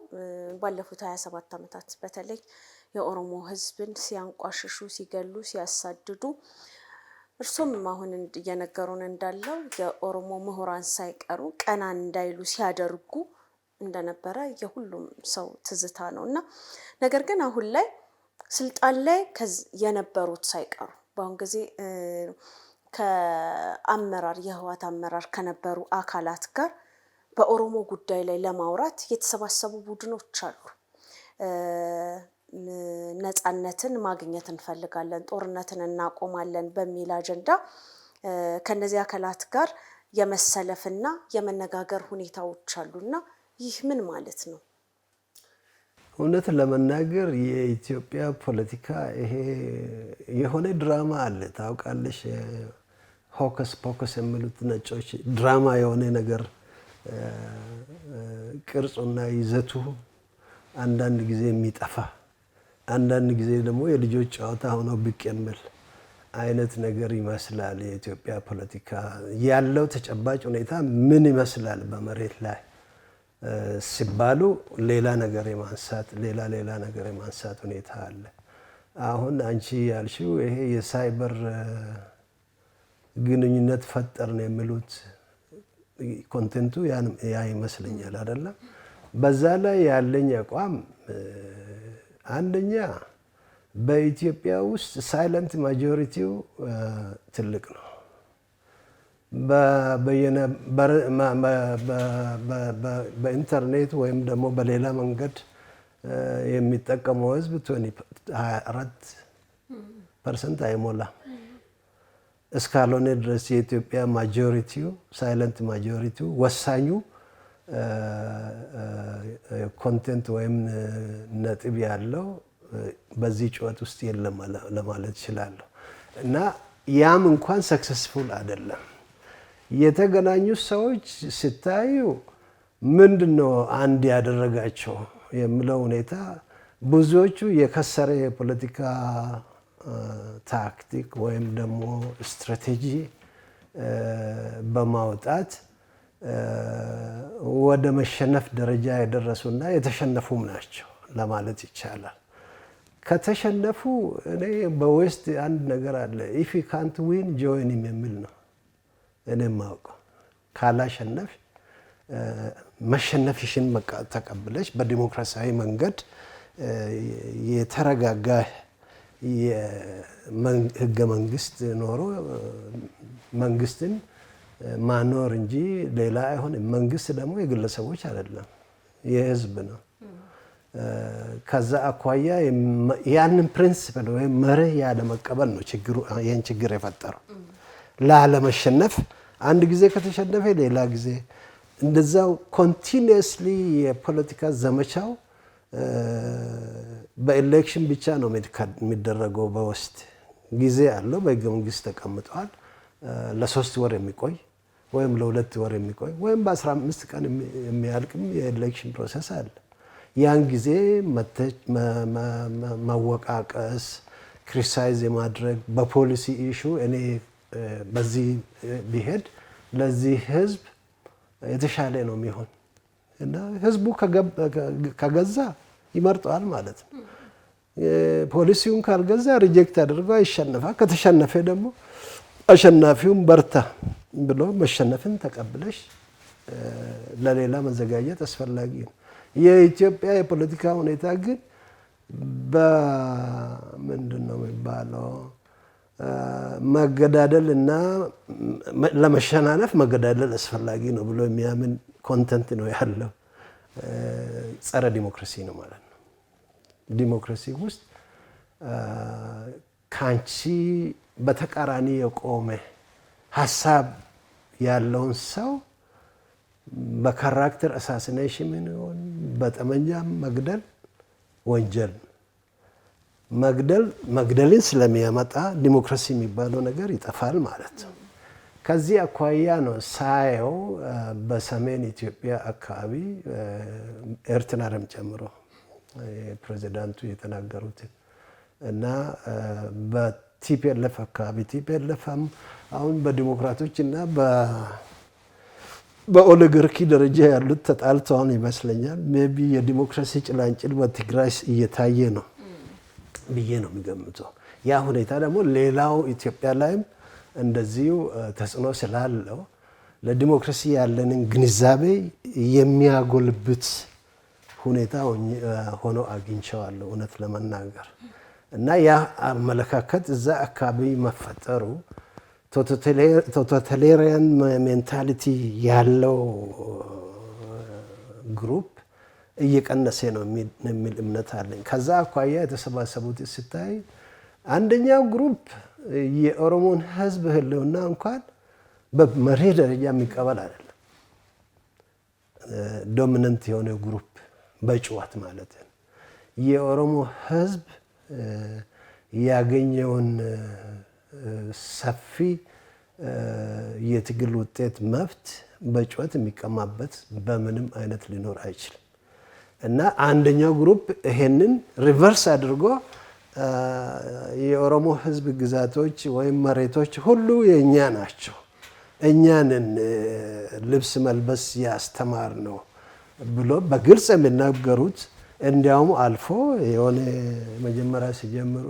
ባለፉት 27 ዓመታት በተለይ የኦሮሞ ሕዝብን ሲያንቋሽሹ፣ ሲገሉ፣ ሲያሳድዱ እርሱም አሁን እየነገሩን እንዳለው የኦሮሞ ምሁራን ሳይቀሩ ቀና እንዳይሉ ሲያደርጉ እንደነበረ የሁሉም ሰው ትዝታ ነው እና ነገር ግን አሁን ላይ ስልጣን ላይ የነበሩት ሳይቀሩ በአሁን ጊዜ ከአመራር የህወሓት አመራር ከነበሩ አካላት ጋር በኦሮሞ ጉዳይ ላይ ለማውራት የተሰባሰቡ ቡድኖች አሉ። ነፃነትን ማግኘት እንፈልጋለን፣ ጦርነትን እናቆማለን በሚል አጀንዳ ከነዚህ አካላት ጋር የመሰለፍና የመነጋገር ሁኔታዎች አሉና ይህ ምን ማለት ነው? እውነት ለመናገር የኢትዮጵያ ፖለቲካ ይሄ የሆነ ድራማ አለ ታውቃለሽ። ሆከስ ፖከስ የሚሉት ነጮች ድራማ የሆነ ነገር ቅርጹና ይዘቱ አንዳንድ ጊዜ የሚጠፋ አንዳንድ ጊዜ ደግሞ የልጆች ጨዋታ ሆኖ ብቅ የሚል አይነት ነገር ይመስላል። የኢትዮጵያ ፖለቲካ ያለው ተጨባጭ ሁኔታ ምን ይመስላል በመሬት ላይ ሲባሉ ሌላ ነገር የማንሳት ሌላ ነገር የማንሳት ሁኔታ አለ። አሁን አንቺ ያልሽው ይሄ የሳይበር ግንኙነት ፈጠርን የሚሉት ኮንቴንቱ ያ ይመስለኛል አይደለም። በዛ ላይ ያለኝ አቋም አንደኛ በኢትዮጵያ ውስጥ ሳይለንት ማጆሪቲው ትልቅ ነው። በኢንተርኔት ወይም ደግሞ በሌላ መንገድ የሚጠቀመው ህዝብ 24% አይሞላም። እስካልሆነ ድረስ የኢትዮጵያ ማጆሪቲው ሳይለንት ማጆሪቲው ወሳኙ ኮንቴንት ወይም ነጥብ ያለው በዚህ ጩኸት ውስጥ የለም ለማለት እችላለሁ። እና ያም እንኳን ሰክሰስፉል አይደለም። የተገናኙ ሰዎች ሲታዩ ምንድነው አንድ ያደረጋቸው የሚለው ሁኔታ ብዙዎቹ የከሰረ የፖለቲካ ታክቲክ ወይም ደግሞ ስትራቴጂ በማውጣት ወደ መሸነፍ ደረጃ የደረሱና የተሸነፉም ናቸው ለማለት ይቻላል። ከተሸነፉ እኔ በዌስት አንድ ነገር አለ ኢፍ ዩ ካንት ዊን ጆይን የሚል ነው። እኔ ማውቀው ካላሸነፍ መሸነፍሽን ተቀብለሽ በዲሞክራሲያዊ መንገድ የተረጋጋ ህገ መንግስት ኖሮ መንግስትን ማኖር እንጂ ሌላ አይሆንም። መንግስት ደግሞ የግለሰቦች አይደለም የህዝብ ነው። ከዛ አኳያ ያንን ፕሪንሲፕል ወይም መርህ ያለመቀበል ነው ይህን ችግር የፈጠረው። ላለመሸነፍ አንድ ጊዜ ከተሸነፈ ሌላ ጊዜ እንደዛው ኮንቲኒየስሊ የፖለቲካ ዘመቻው በኤሌክሽን ብቻ ነው የሚደረገው። በውስጥ ጊዜ አለው በህገ መንግስት ተቀምጧል። ለ3 ወር የሚቆይ ወይም ለ2 ወር የሚቆይ ወይም በ15 ቀን የሚያልቅም የኤሌክሽን ፕሮሰስ አለ። ያን ጊዜ መወቃቀስ፣ ክሪቲሳይዝ የማድረግ በፖሊሲ ኢሹ እኔ በዚህ ቢሄድ ለዚህ ህዝብ የተሻለ ነው የሚሆን እና ህዝቡ ከገዛ ይመርጠዋል ማለት ነው። ፖሊሲውን ካልገዛ ሪጀክት አድርጎ ይሸነፋል። ከተሸነፈ ደግሞ አሸናፊውን በርታ ብሎ መሸነፍን ተቀብለሽ ለሌላ መዘጋጀት አስፈላጊ ነው። የኢትዮጵያ የፖለቲካ ሁኔታ ግን በምንድን ነው የሚባለው መገዳደል እና ለመሸናነፍ መገዳደል አስፈላጊ ነው ብሎ የሚያምን ኮንተንት ነው ያለው። ጸረ ዲሞክራሲ ነው ማለት ነው። ዲሞክራሲ ውስጥ ካንቺ በተቃራኒ የቆመ ሀሳብ ያለውን ሰው በካራክተር አሳሲኔሽን ይሁን በጠመንጃ መግደል ወንጀል መግደልን ስለሚያመጣ ዲሞክራሲ የሚባለው ነገር ይጠፋል ማለት ነው። ከዚህ አኳያ ነው ሳየው በሰሜን ኢትዮጵያ አካባቢ ኤርትራንም ጨምሮ ፕሬዚዳንቱ የተናገሩት እና በቲፒኤልኤፍ አካባቢ ቲፒኤልኤፍም አሁን በዲሞክራቶች እና በኦሊጋርኪ ደረጃ ያሉት ተጣልተዋል ይመስለኛል። ሜቢ የዲሞክራሲ ጭላንጭል በትግራይ እየታየ ነው ብዬ ነው የሚገምተው። ያ ሁኔታ ደግሞ ሌላው ኢትዮጵያ ላይም እንደዚሁ ተጽዕኖ ስላለው ለዲሞክራሲ ያለንን ግንዛቤ የሚያጎልብት ሁኔታ ሆኖ አግኝቼዋለሁ እውነት ለመናገር እና ያ አመለካከት እዛ አካባቢ መፈጠሩ ቶታሊታሪያን ሜንታሊቲ ያለው ግሩፕ እየቀነሰ ነው የሚል እምነት አለኝ። ከዛ አኳያ የተሰባሰቡት ስታይ አንደኛው ግሩፕ የኦሮሞን ህዝብ ህልውና እንኳን በመሪ ደረጃ የሚቀበል አይደለም። ዶሚናንት የሆነ ግሩፕ በጭዋት ማለት ነው። የኦሮሞ ህዝብ ያገኘውን ሰፊ የትግል ውጤት መብት በጭዋት የሚቀማበት በምንም አይነት ሊኖር አይችልም እና አንደኛው ግሩፕ ይሄንን ሪቨርስ አድርጎ የኦሮሞ ህዝብ ግዛቶች ወይም መሬቶች ሁሉ የኛ ናቸው፣ እኛንን ልብስ መልበስ ያስተማር ነው ብሎ በግልጽ የሚናገሩት እንዲያውም አልፎ የሆነ መጀመሪያ ሲጀምሩ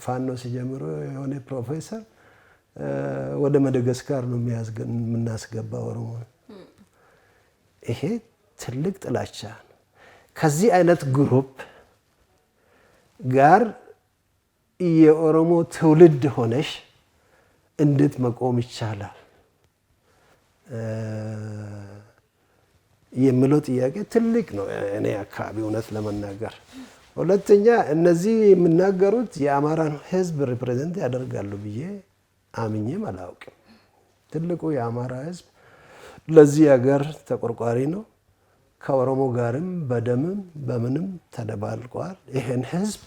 ፋኖ ሲጀምሩ የሆነ ፕሮፌሰር ወደ ማዳጋስካር ነው የምናስገባ ኦሮሞ። ይሄ ትልቅ ጥላቻ ነው። ከዚህ አይነት ግሩፕ ጋር የኦሮሞ ትውልድ ሆነሽ እንዴት መቆም ይቻላል የሚለው ጥያቄ ትልቅ ነው እኔ አካባቢ እውነት ለመናገር። ሁለተኛ እነዚህ የሚናገሩት የአማራን ህዝብ ሪፕሬዘንት ያደርጋሉ ብዬ አምኜም አላውቅም። ትልቁ የአማራ ህዝብ ለዚህ ሀገር ተቆርቋሪ ነው። ከኦሮሞ ጋርም በደምም በምንም ተደባልቋል። ይሄን ህዝብ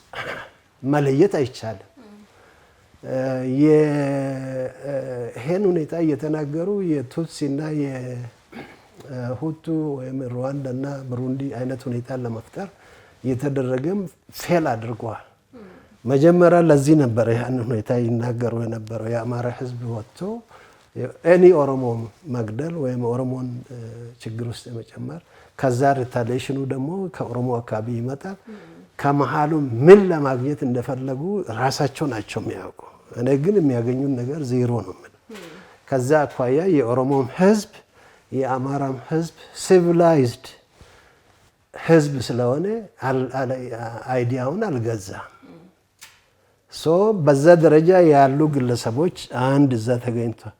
መለየት አይቻልም። ይሄን ሁኔታ እየተናገሩ የቱትሲና የሁቱ ወይም ሩዋንዳና ብሩንዲ አይነት ሁኔታ ለመፍጠር እየተደረገም ፌል አድርጓል። መጀመሪያ ለዚህ ነበር ያን ሁኔታ ይናገሩ የነበረው የአማራ ህዝብ ወጥቶ ኤኒ ኦሮሞ መግደል ወይም ኦሮሞን ችግር ውስጥ መጨመር፣ ከዛ ሪታሊዬሽኑ ደግሞ ከኦሮሞ አካባቢ ይመጣል። ከመሃሉ ምን ለማግኘት እንደፈለጉ ራሳቸው ናቸው የሚያውቁ። እኔ ግን የሚያገኙት ነገር ዜሮ ነው። ከዛ አኳያ የኦሮሞም ህዝብ የአማራም ህዝብ ሲቪላይዝድ ህዝብ ስለሆነ አይዲያውን አልገዛም። በዛ ደረጃ ያሉ ግለሰቦች አንድ እዛ ተገኝቷል።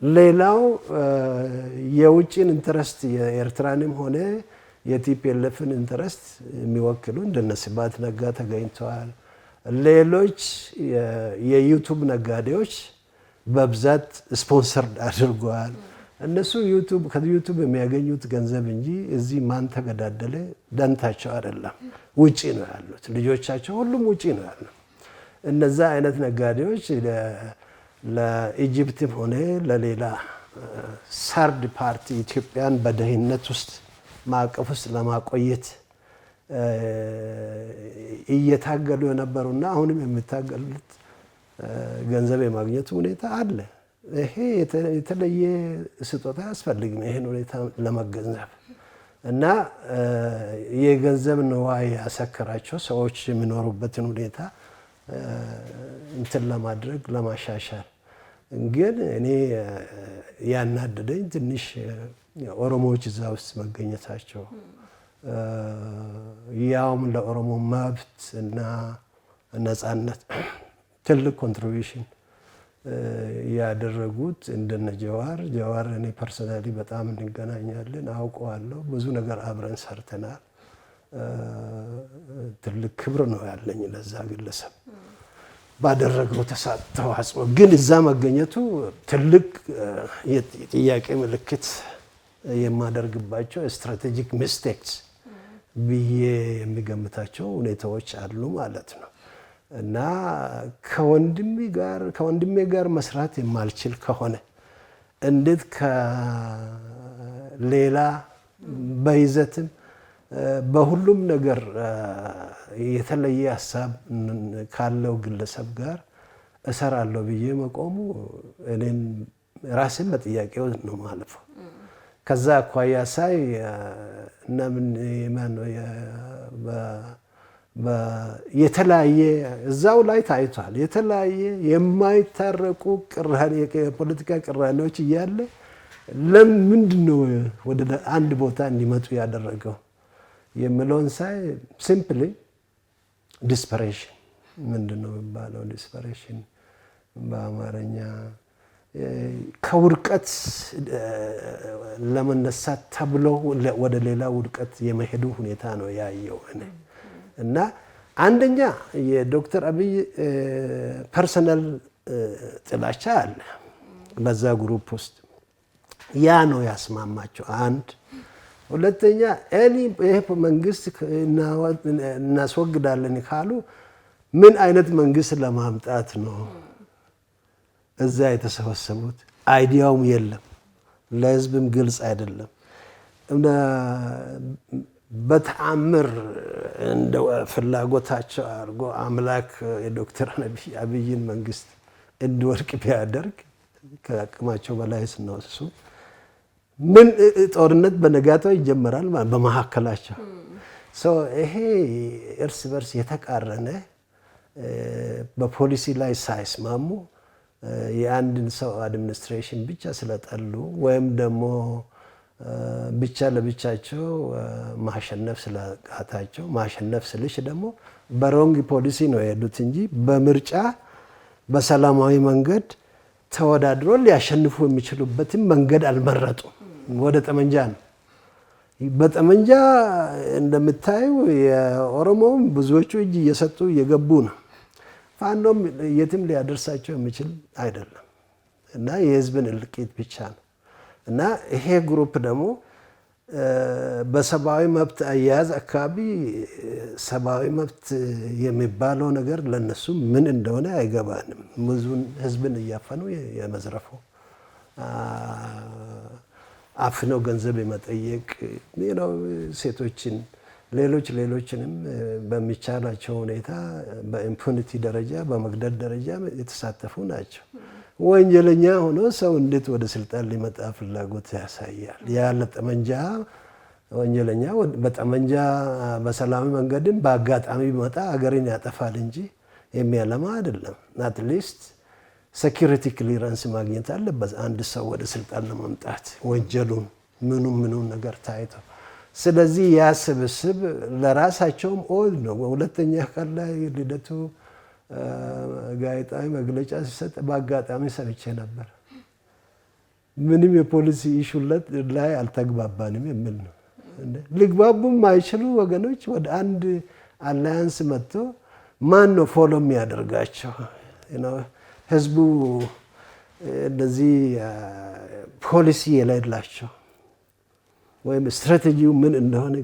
ሌላው የውጭን ኢንተረስት የኤርትራንም ሆነ የቲፒኤልኤፍን ኢንተረስት የሚወክሉ እንደነ ስብሐት ነጋ ተገኝተዋል። ሌሎች የዩቱብ ነጋዴዎች በብዛት ስፖንሰርድ አድርገዋል። እነሱ ከዩቱብ የሚያገኙት ገንዘብ እንጂ እዚህ ማን ተገዳደለ ደንታቸው አይደለም። ውጪ ነው ያሉት፣ ልጆቻቸው ሁሉም ውጪ ነው ያሉት። እነዛ አይነት ነጋዴዎች ለኢጅፕትም ሆነ ለሌላ ሰርድ ፓርቲ ኢትዮጵያን በደህንነት ውስጥ ማዕቀፍ ውስጥ ለማቆየት እየታገሉ የነበሩና አሁንም የሚታገሉት ገንዘብ የማግኘት ሁኔታ አለ። ይሄ የተለየ ስጦታ አያስፈልግም ይሄን ሁኔታ ለመገንዘብ እና የገንዘብ ንዋይ ያሰከራቸው ሰዎች የሚኖሩበትን ሁኔታ እንትን ለማድረግ ለማሻሻል። ግን እኔ ያናደደኝ ትንሽ ኦሮሞዎች እዛ ውስጥ መገኘታቸው ያውም ለኦሮሞ መብት እና ነፃነት ትልቅ ኮንትሪቢዩሽን ያደረጉት እንደነ ጀዋር እኔ ፐርሰናሊ በጣም እንገናኛለን፣ አውቀዋለሁ። ብዙ ነገር አብረን ሰርተናል። ትልቅ ክብር ነው ያለኝ ለዛ ግለሰብ ባደረገው ተሳትፎ። ግን እዛ መገኘቱ ትልቅ የጥያቄ ምልክት የማደርግባቸው ስትራቴጂክ ሚስቴክስ ብዬ የሚገምታቸው ሁኔታዎች አሉ ማለት ነው። እና ከወንድሜ ጋር መስራት የማልችል ከሆነ እንዴት ከሌላ በይዘትም በሁሉም ነገር የተለየ ሀሳብ ካለው ግለሰብ ጋር እሰራለሁ ብዬ መቆሙ እኔን ራሴን በጥያቄ ነው ማለፈው። ከዛ አኳያ ሳይ እና ምን የተለያየ እዛው ላይ ታይቷል። የተለያየ የማይታረቁ የፖለቲካ ቅራኔዎች እያለ ለምንድን ነው ወደ አንድ ቦታ እንዲመጡ ያደረገው የምለውን ሳይ ሲምፕሊ ዲስፐሬሽን ምንድን ነው የሚባለው? ዲስፐሬሽን በአማርኛ ከውድቀት ለመነሳት ተብሎ ወደ ሌላ ውድቀት የመሄዱ ሁኔታ ነው ያየው እኔ። እና አንደኛ የዶክተር አብይ ፐርሰናል ጥላቻ አለ በዛ ግሩፕ ውስጥ። ያ ነው ያስማማቸው። አንድ ሁለተኛ ይሄ መንግስት እናስወግዳለን ካሉ ምን አይነት መንግስት ለማምጣት ነው እዛ የተሰበሰቡት? አይዲያውም የለም፣ ለህዝብም ግልጽ አይደለም። በተአምር እንደ ፍላጎታቸው አድርጎ አምላክ የዶክተር አብይን መንግስት እንዲወድቅ ቢያደርግ ከአቅማቸው በላይ ስነሱ ምን ጦርነት በነጋታው ይጀምራል ማለት በመካከላቸው። ይሄ እርስ በርስ የተቃረነ በፖሊሲ ላይ ሳይስማሙ የአንድን ሰው አድሚኒስትሬሽን ብቻ ስለጠሉ ወይም ደግሞ ብቻ ለብቻቸው ማሸነፍ ስለቃታቸው፣ ማሸነፍ ስልሽ ደግሞ በሮንግ ፖሊሲ ነው የሄዱት እንጂ በምርጫ በሰላማዊ መንገድ ተወዳድሮ ሊያሸንፉ የሚችሉበትን መንገድ አልመረጡም። ወደ ጠመንጃ ነው። በጠመንጃ እንደምታዩ የኦሮሞም ብዙዎቹ እጅ እየሰጡ እየገቡ ነው። ፋኖም የትም ሊያደርሳቸው የሚችል አይደለም እና የህዝብን እልቂት ብቻ ነው። እና ይሄ ግሩፕ ደግሞ በሰብአዊ መብት አያያዝ አካባቢ ሰብአዊ መብት የሚባለው ነገር ለነሱ ምን እንደሆነ አይገባንም። ብዙን ህዝብን እያፈኑ የመዝረፉ አፍነው ገንዘብ የመጠየቅ ሴቶችን ሌሎችንም በሚቻላቸው ሁኔታ በኢምፑኒቲ ደረጃ በመግደል ደረጃ የተሳተፉ ናቸው። ወንጀለኛ ሆኖ ሰው እንዴት ወደ ስልጣን ሊመጣ ፍላጎት ያሳያል? ያለ ጠመንጃ ወንጀለኛ በጠመንጃ በሰላማዊ መንገድም በአጋጣሚ ቢመጣ ሀገርን ያጠፋል እንጂ የሚያለማ አይደለም። አትሊስት ሴኩሪቲ ክሊራንስ ማግኘት አለበት አንድ ሰው ወደ ስልጣን ለማምጣት ወንጀሉን ምኑን ነገር ታይቶ። ስለዚህ ያ ስብስብ ለራሳቸውም ኦል ነው። ሁለተኛ ቀን ላይ ልደቱ ጋዜጣዊ መግለጫ ሲሰጥ በአጋጣሚ ሰምቼ ነበር። ምንም የፖሊሲ ኢሹ ላይ አልተግባባንም የሚል ነው። ሊግባቡም ማይችሉ ወገኖች ወደ አንድ አላያንስ መጥቶ ማን ነው ፎሎ የሚያደርጋቸው? ህዝቡ እንደዚህ ፖሊሲ የሌላቸው ወይም ስትራቴጂው ምን እንደሆነ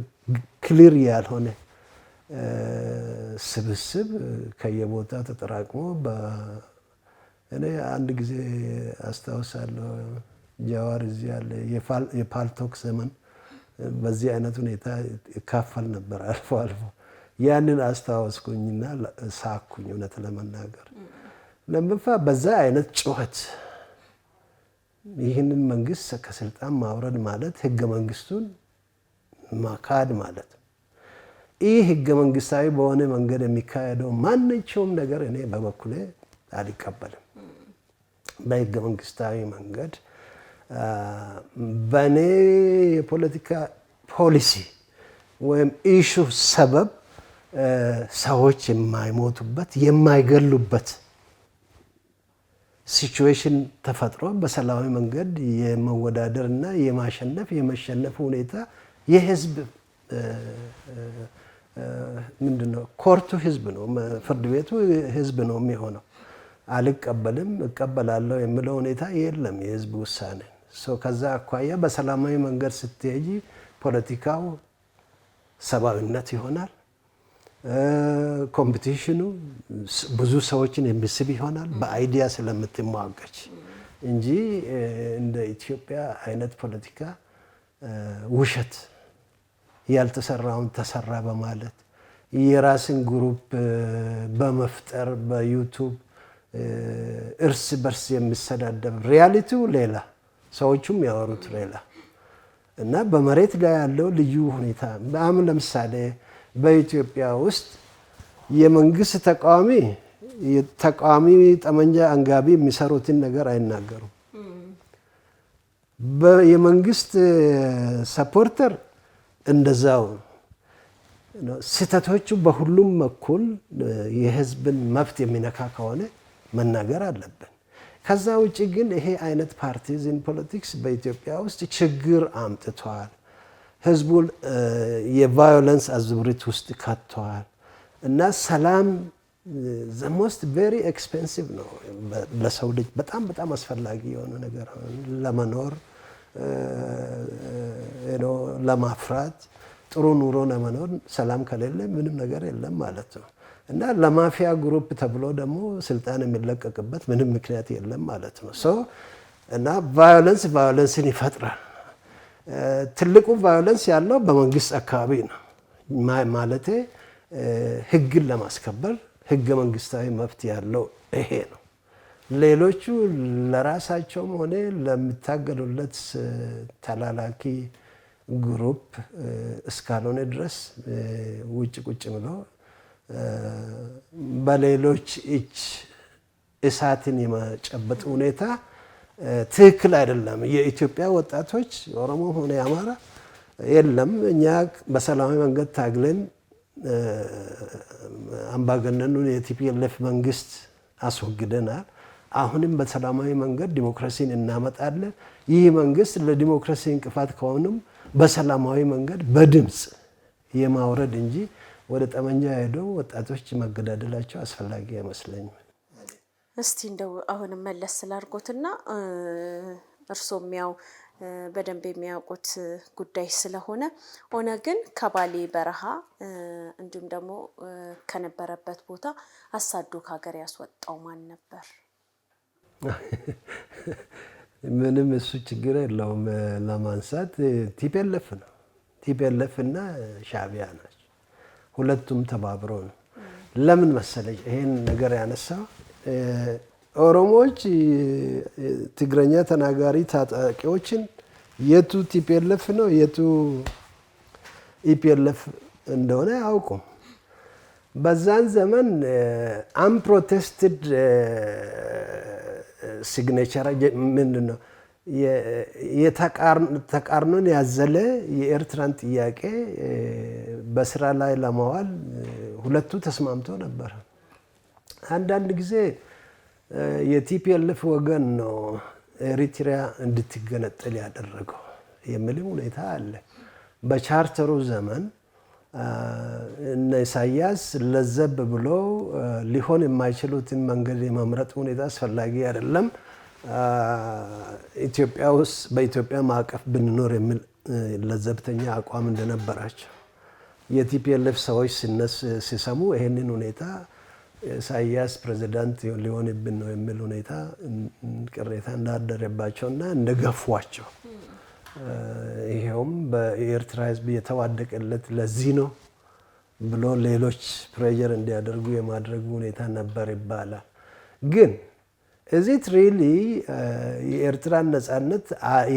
ክሊር ያልሆነ ስብስብ ከየቦታ ተጠራቅሞ እኔ አንድ ጊዜ አስታውሳለሁ ጃዋር እዚህ ያለ የፓልቶክ ዘመን በዚህ አይነት ሁኔታ ይካፈል ነበር አልፎ ያንን አስታወስኩኝና ሳኩኝ። እውነት ለመናገር ለምንፋ በዛ አይነት ጩኸት ይህንን መንግስት ከስልጣን ማውረድ ማለት ህገ መንግስቱን ማካድ ማለት ነው። ይህ ህገ መንግስታዊ በሆነ መንገድ የሚካሄደው ማንኛውም ነገር እኔ በበኩሌ አልቀበልም። በህገ መንግስታዊ መንገድ በእኔ የፖለቲካ ፖሊሲ ወይም ኢሹ ሰበብ ሰዎች የማይሞቱበት የማይገሉበት ሲቹዌሽን ተፈጥሮ በሰላማዊ መንገድ የመወዳደርና የመሸነፍ ሁኔታ የህዝብ ምንድነው ኮርቱ ህዝብ ነው፣ ፍርድ ቤቱ ህዝብ ነው የሚሆነው። አልቀበልም እቀበላለሁ የሚለው ሁኔታ የለም። የህዝብ ውሳኔ ከዛ አኳያ በሰላማዊ መንገድ ስትሄጂ ፖለቲካው ሰብአዊነት ይሆናል። ኮምፒቲሽኑ ብዙ ሰዎችን የሚስብ ይሆናል በአይዲያ ስለምትሟገች እንጂ እንደ ኢትዮጵያ አይነት ፖለቲካ ውሸት ያልተሰራውን ተሰራ በማለት የራስን ግሩፕ በመፍጠር በዩቲዩብ እርስ በርስ የሚሰዳደብ ሪያሊቲው ሌላ፣ ሰዎቹም ያወሩት ሌላ እና በመሬት ላይ ያለው ልዩ ሁኔታ በአሁን ለምሳሌ በኢትዮጵያ ውስጥ የመንግስት ተቃዋሚ ጠመንጃ አንጋቢ የሚሰሩትን ነገር አይናገሩም። የመንግስት ሰፖርተር እንደዛው ስህተቶቹ በሁሉም በኩል የህዝብን መብት የሚነካ ከሆነ መናገር አለብን። ከዛ ውጭ ግን ይሄ አይነት ፓርቲዝን ፖለቲክስ በኢትዮጵያ ውስጥ ችግር አምጥቷል። ህዝቡን የቫዮለንስ አዙሪት ውስጥ ከተዋል እና ሰላም the most very expensive ነው ለሰው ልጅ በጣም አስፈላጊ የሆነ ነገር ለመኖር ለማፍራት ጥሩ ኑሮ ለመኖር ሰላም ከሌለ ምንም ነገር የለም ማለት ነው። እና ለማፊያ ግሩፕ ተብሎ ደግሞ ስልጣን የሚለቀቅበት ምንም ምክንያት የለም ማለት ነው። እና ቫዮለንስን ይፈጥራል። ትልቁ ቫዮለንስ ያለው በመንግስት አካባቢ ነው ማለቴ ህግን ለማስከበር ህገ መንግስታዊ መብት ያለው ይሄ ነው። ሌሎቹ ለራሳቸውም ሆነ ለሚታገሉለት ተላላኪ ግሩፕ እስካልሆነ ድረስ ውጭ ቁጭ ብለው በሌሎች እጅ እሳትን የመጨበጥ ሁኔታ ትክክል አይደለም። የኢትዮጵያ ወጣቶች ኦሮሞ ሆነ የአማራ የለም እኛ በሰላማዊ መንገድ ታግለን አምባገነኑን የቲፒኤልኤፍ መንግስት አስወግደናል። አሁንም በሰላማዊ መንገድ ዲሞክራሲን እናመጣለን። ይህ መንግስት ለዲሞክራሲ እንቅፋት ከሆኑም በሰላማዊ መንገድ በድምፅ የማውረድ እንጂ ወደ ጠመንጃ ሄደው ወጣቶች መገዳደላቸው አስፈላጊ አይመስለኝም። እስቲ እንደው አሁንም መለስ ስላርጎትና እርሶም ያው በደንብ የሚያውቁት ጉዳይ ስለሆነ ኦነግን ከባሌ በረሃ እንዲሁም ደግሞ ከነበረበት ቦታ አሳዶ ከሀገር ያስወጣው ማን ነበር? ምንም እሱ ችግር የለውም ለማንሳት። ቲፒኤልኤፍ ነው። ቲፒኤልኤፍ እና ሻዕቢያ ናቸው። ሁለቱም ተባብረው ነው። ለምን መሰለሽ ይሄን ነገር ያነሳው? ኦሮሞዎች ትግረኛ ተናጋሪ ታጣቂዎችን የቱ ቲፒኤልኤፍ ነው የቱ ኢፒኤልኤፍ እንደሆነ አያውቁም። በዛን ዘመን አንፕሮቴስትድ ሲግኔቸር ምንድነው ተቃርኖን ያዘለ የኤርትራን ጥያቄ በስራ ላይ ለማዋል ሁለቱ ተስማምቶ ነበር። አንዳንድ ጊዜ የቲፒኤልኤፍ ወገን ነው ኤሪትሪያ እንድትገነጠል ያደረገው የሚልም ሁኔታ አለ። በቻርተሩ ዘመን እነ ኢሳያስ ለዘብ ብሎ ሊሆን የማይችሉትን መንገድ የመምረጥ ሁኔታ አስፈላጊ አይደለም፣ ኢትዮጵያ ውስጥ በኢትዮጵያ ማዕቀፍ ብንኖር የሚል ለዘብተኛ አቋም እንደነበራቸው የቲፒኤልኤፍ ሰዎች ሲሰሙ ይሄንን ሁኔታ ኢሳያስ ፕሬዚዳንት ሊሆንብን ነው የሚል ሁኔታ ቅሬታ እንዳደረባቸውና እንደገፏቸው ይሄውም በኤርትራ ሕዝብ የተዋደቀለት ለዚህ ነው ብሎ ሌሎች ፕሬዠር እንዲያደርጉ የማድረግ ሁኔታ ነበር ይባላል። ግን እዚት ሪሊ የኤርትራን ነጻነት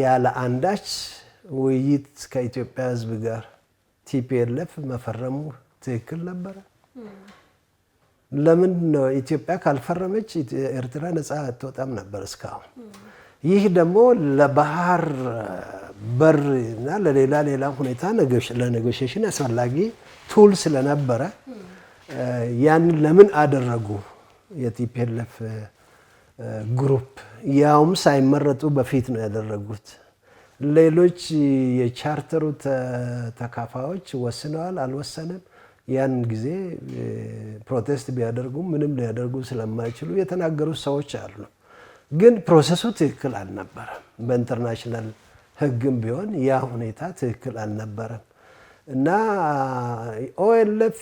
ያለ አንዳች ውይይት ከኢትዮጵያ ሕዝብ ጋር ቲፒኤልኤፍ መፈረሙ ትክክል ነበረ? ለምን ነው ኢትዮጵያ ካልፈረመች ኤርትራ ነጻ አትወጣም ነበር እስካሁን። ይህ ደግሞ ለባህር በር እና ለሌላ ሁኔታ ለኔጎሽዬሽን አስፈላጊ ቱል ስለነበረ ያንን ለምን አደረጉ የቲፒኤልኤፍ ግሩፕ ያውም ሳይመረጡ በፊት ነው ያደረጉት። ሌሎች የቻርተሩ ተካፋዮች ወስነዋል አልወሰነም ያን ጊዜ ፕሮቴስት ቢያደርጉ ምንም ሊያደርጉ ስለማይችሉ የተናገሩ ሰዎች አሉ። ግን ፕሮሰሱ ትክክል አልነበረም። በኢንተርናሽናል ሕግም ቢሆን ያ ሁኔታ ትክክል አልነበረም እና ኦኤልኤፍ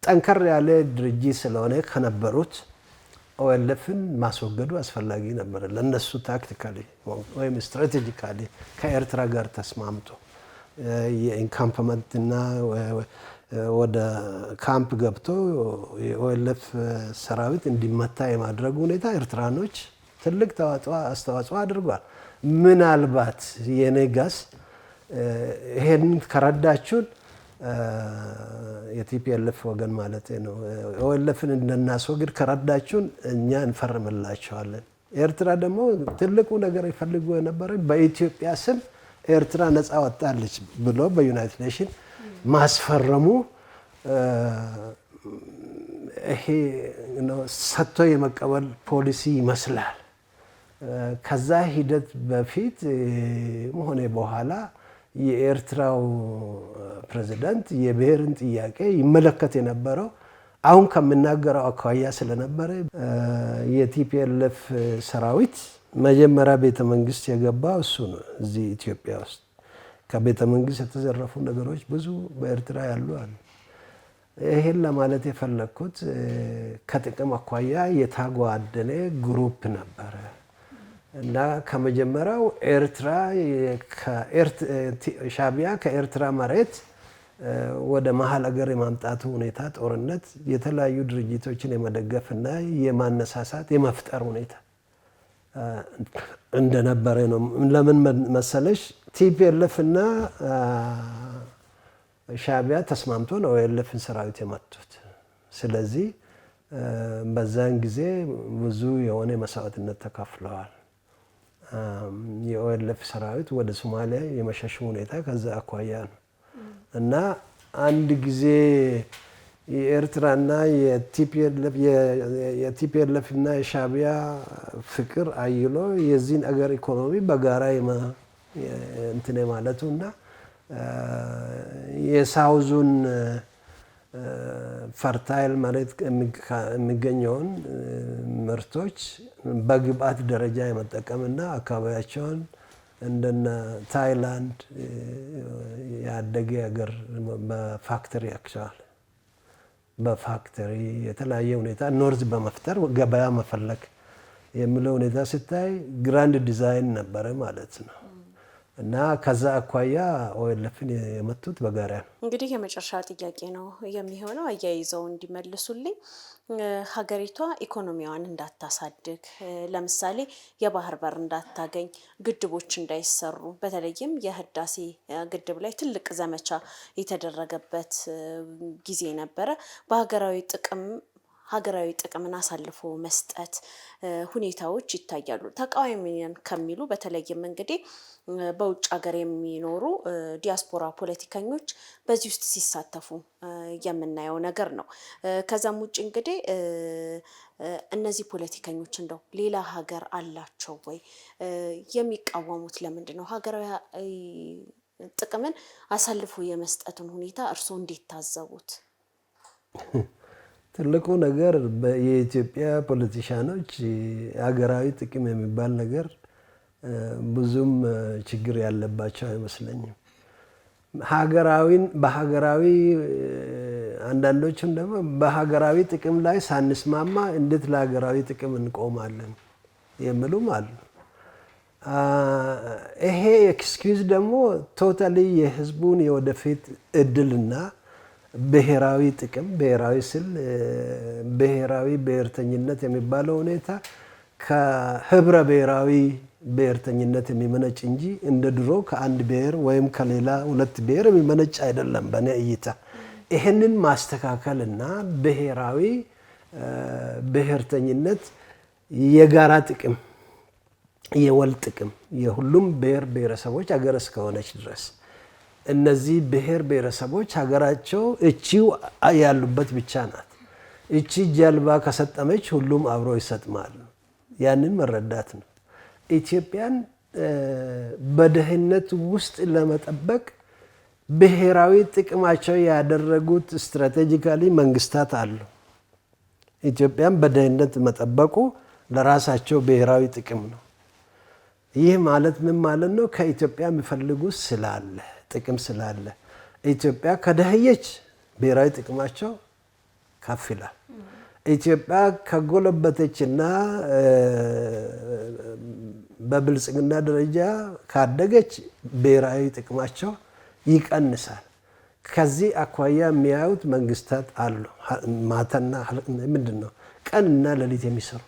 ጠንከር ያለ ድርጅት ስለሆነ ከነበሩት ኦኤልኤፍን ማስወገዱ አስፈላጊ ነበር ለነሱ ታክቲካሊ ወይም ስትራቴጂካሊ ከኤርትራ ጋር ተስማምቶ የኢንካምፕመንትና ወደ ካምፕ ገብቶ የኦኤልኤፍ ሰራዊት እንዲመታ የማድረጉ ሁኔታ ኤርትራኖች ትልቅ አስተዋጽኦ አድርጓል። ምናልባት የኔጋስ ይሄን ከረዳችሁን የቲፒኤልኤፍ ወገን ማለት ነው ኦኤልኤፍን እንደናስወግድ ከረዳችሁን እኛ እንፈርምላቸዋለን። ኤርትራ ደግሞ ትልቁ ነገር ይፈልጉ የነበረ በኢትዮጵያ ስም ኤርትራ ነፃ ወጣለች ብሎ በዩናይትድ ኔሽን ማስፈረሙ ይሄ ሰጥቶ የመቀበል ፖሊሲ ይመስላል። ከዛ ሂደት በፊት ሆነ በኋላ የኤርትራው ፕሬዝዳንት የብሔርን ጥያቄ ይመለከት የነበረው አሁን ከምናገረው አኳያ ስለነበረ የቲፒኤልኤፍ ሰራዊት መጀመሪያ ቤተ መንግስት የገባው እሱ ነው። እዚህ ኢትዮጵያ ውስጥ ከቤተ መንግስት የተዘረፉ ነገሮች ብዙ በኤርትራ ያሉ አሉ። ይሄን ለማለት የፈለኩት ከጥቅም አኳያ የታጓደለ ግሩፕ ነበረ እና ከመጀመሪያው ሻዕቢያ ከኤርትራ መሬት ወደ መሀል ሀገር የማምጣቱ ሁኔታ ጦርነት የተለያዩ ድርጅቶችን የመደገፍና የማነሳሳት የመፍጠር ሁኔታ እንደነበረ ነው። ለምን መሰለሽ ቲፒኤልኤፍ እና ሻዕቢያ ተስማምቶ ነው ኦኤልኤፍን ሰራዊት የመቱት። ስለዚህ በዛን ጊዜ ብዙ የሆነ መስዋዕትነት ተከፍለዋል። የኦኤልኤፍ ሰራዊት ወደ ሶማሊያ የመሸሽ ሁኔታ ከዛ አኳያ ነው እና አንድ ጊዜ የኤርትራና የቲፒኤልኤፍ እና የሻዕቢያ ፍቅር አይሎ የዚህን አገር ኢኮኖሚ በጋራ እንትን ማለቱና የሳውዙን ፈርታይል መሬት የሚገኘውን ምርቶች በግብአት ደረጃ የመጠቀምና አካባቢያቸውን እንደነ ታይላንድ ያደገ ሀገር በፋክተሪ አክቹዋሊ በፋክተሪ የተለያየ ሁኔታ ኖርዝ በመፍጠር ገበያ መፈለግ የሚለው ሁኔታ ስታይ ግራንድ ዲዛይን ነበረ ማለት ነው እና ከዛ አኳያ ኦኤልኤፍን የመቱት በጋራ ነው። እንግዲህ የመጨረሻ ጥያቄ ነው የሚሆነው አያይዘው እንዲመልሱልኝ። ሀገሪቷ ኢኮኖሚዋን እንዳታሳድግ ለምሳሌ የባህር በር እንዳታገኝ፣ ግድቦች እንዳይሰሩ፣ በተለይም የህዳሴ ግድብ ላይ ትልቅ ዘመቻ የተደረገበት ጊዜ ነበረ። ሀገራዊ ጥቅምን አሳልፎ መስጠት ሁኔታዎች ይታያሉ። ተቃዋሚን ከሚሉ በተለይም እንግዲህ በውጭ ሀገር የሚኖሩ ዲያስፖራ ፖለቲከኞች በዚህ ውስጥ ሲሳተፉ የምናየው ነገር ነው። ከዛም ውጭ እንግዲህ እነዚህ ፖለቲከኞች እንደው ሌላ ሀገር አላቸው ወይ? የሚቃወሙት ለምንድን ነው? ሀገራዊ ጥቅምን አሳልፎ የመስጠትን ሁኔታ እርስዎ እንዴት ታዘቡት? ትልቁ ነገር የኢትዮጵያ ፖለቲሻኖች ሀገራዊ ጥቅም የሚባል ነገር ብዙም ችግር ያለባቸው አይመስለኝም። በሀገራዊ አንዳንዶቹም ደግሞ በሀገራዊ ጥቅም ላይ ሳንስማማ እንዴት ለሀገራዊ ጥቅም እንቆማለን የሚሉም አሉ። ይሄ ኤክስኪውዝ ደግሞ ቶታሊ የህዝቡን የወደፊት እድልና ብሔራዊ ጥቅም ብሔራዊ ስል ብሔራዊ ብሔርተኝነት የሚባለው ሁኔታ ከህብረ ብሔራዊ ብሔርተኝነት የሚመነጭ እንጂ እንደ ድሮ ከአንድ ብሔር ወይም ከሌላ ሁለት ብሔር የሚመነጭ አይደለም በእኔ እይታ። ይህንን ማስተካከልና ብሔራዊ ብሔርተኝነት የጋራ ጥቅም የወል ጥቅም የሁሉም ብሔር ብሔረሰቦች ሀገር እስከሆነች ድረስ እነዚህ ብሔር ብሔረሰቦች ሀገራቸው እቺው ያሉበት ብቻ ናት። እቺ ጀልባ ከሰጠመች ሁሉም አብሮ ይሰጥማሉ። ያንን መረዳት ነው። ኢትዮጵያን በደህንነት ውስጥ ለመጠበቅ ብሔራዊ ጥቅማቸው ያደረጉት ስትራቴጂካሊ መንግስታት አሉ። ኢትዮጵያን በደህንነት መጠበቁ ለራሳቸው ብሔራዊ ጥቅም ነው። ይህ ማለት ምን ማለት ነው? ከኢትዮጵያ የሚፈልጉት ስላለ ጥቅም ስላለ ኢትዮጵያ ከደህየች ብሔራዊ ጥቅማቸው ከፍ ይላል። ኢትዮጵያ ከጎለበተችና በብልጽግና ደረጃ ካደገች ብሔራዊ ጥቅማቸው ይቀንሳል። ከዚህ አኳያ የሚያዩት መንግስታት አሉ። ማታና ምንድነው ቀንና ሌሊት የሚሰሩ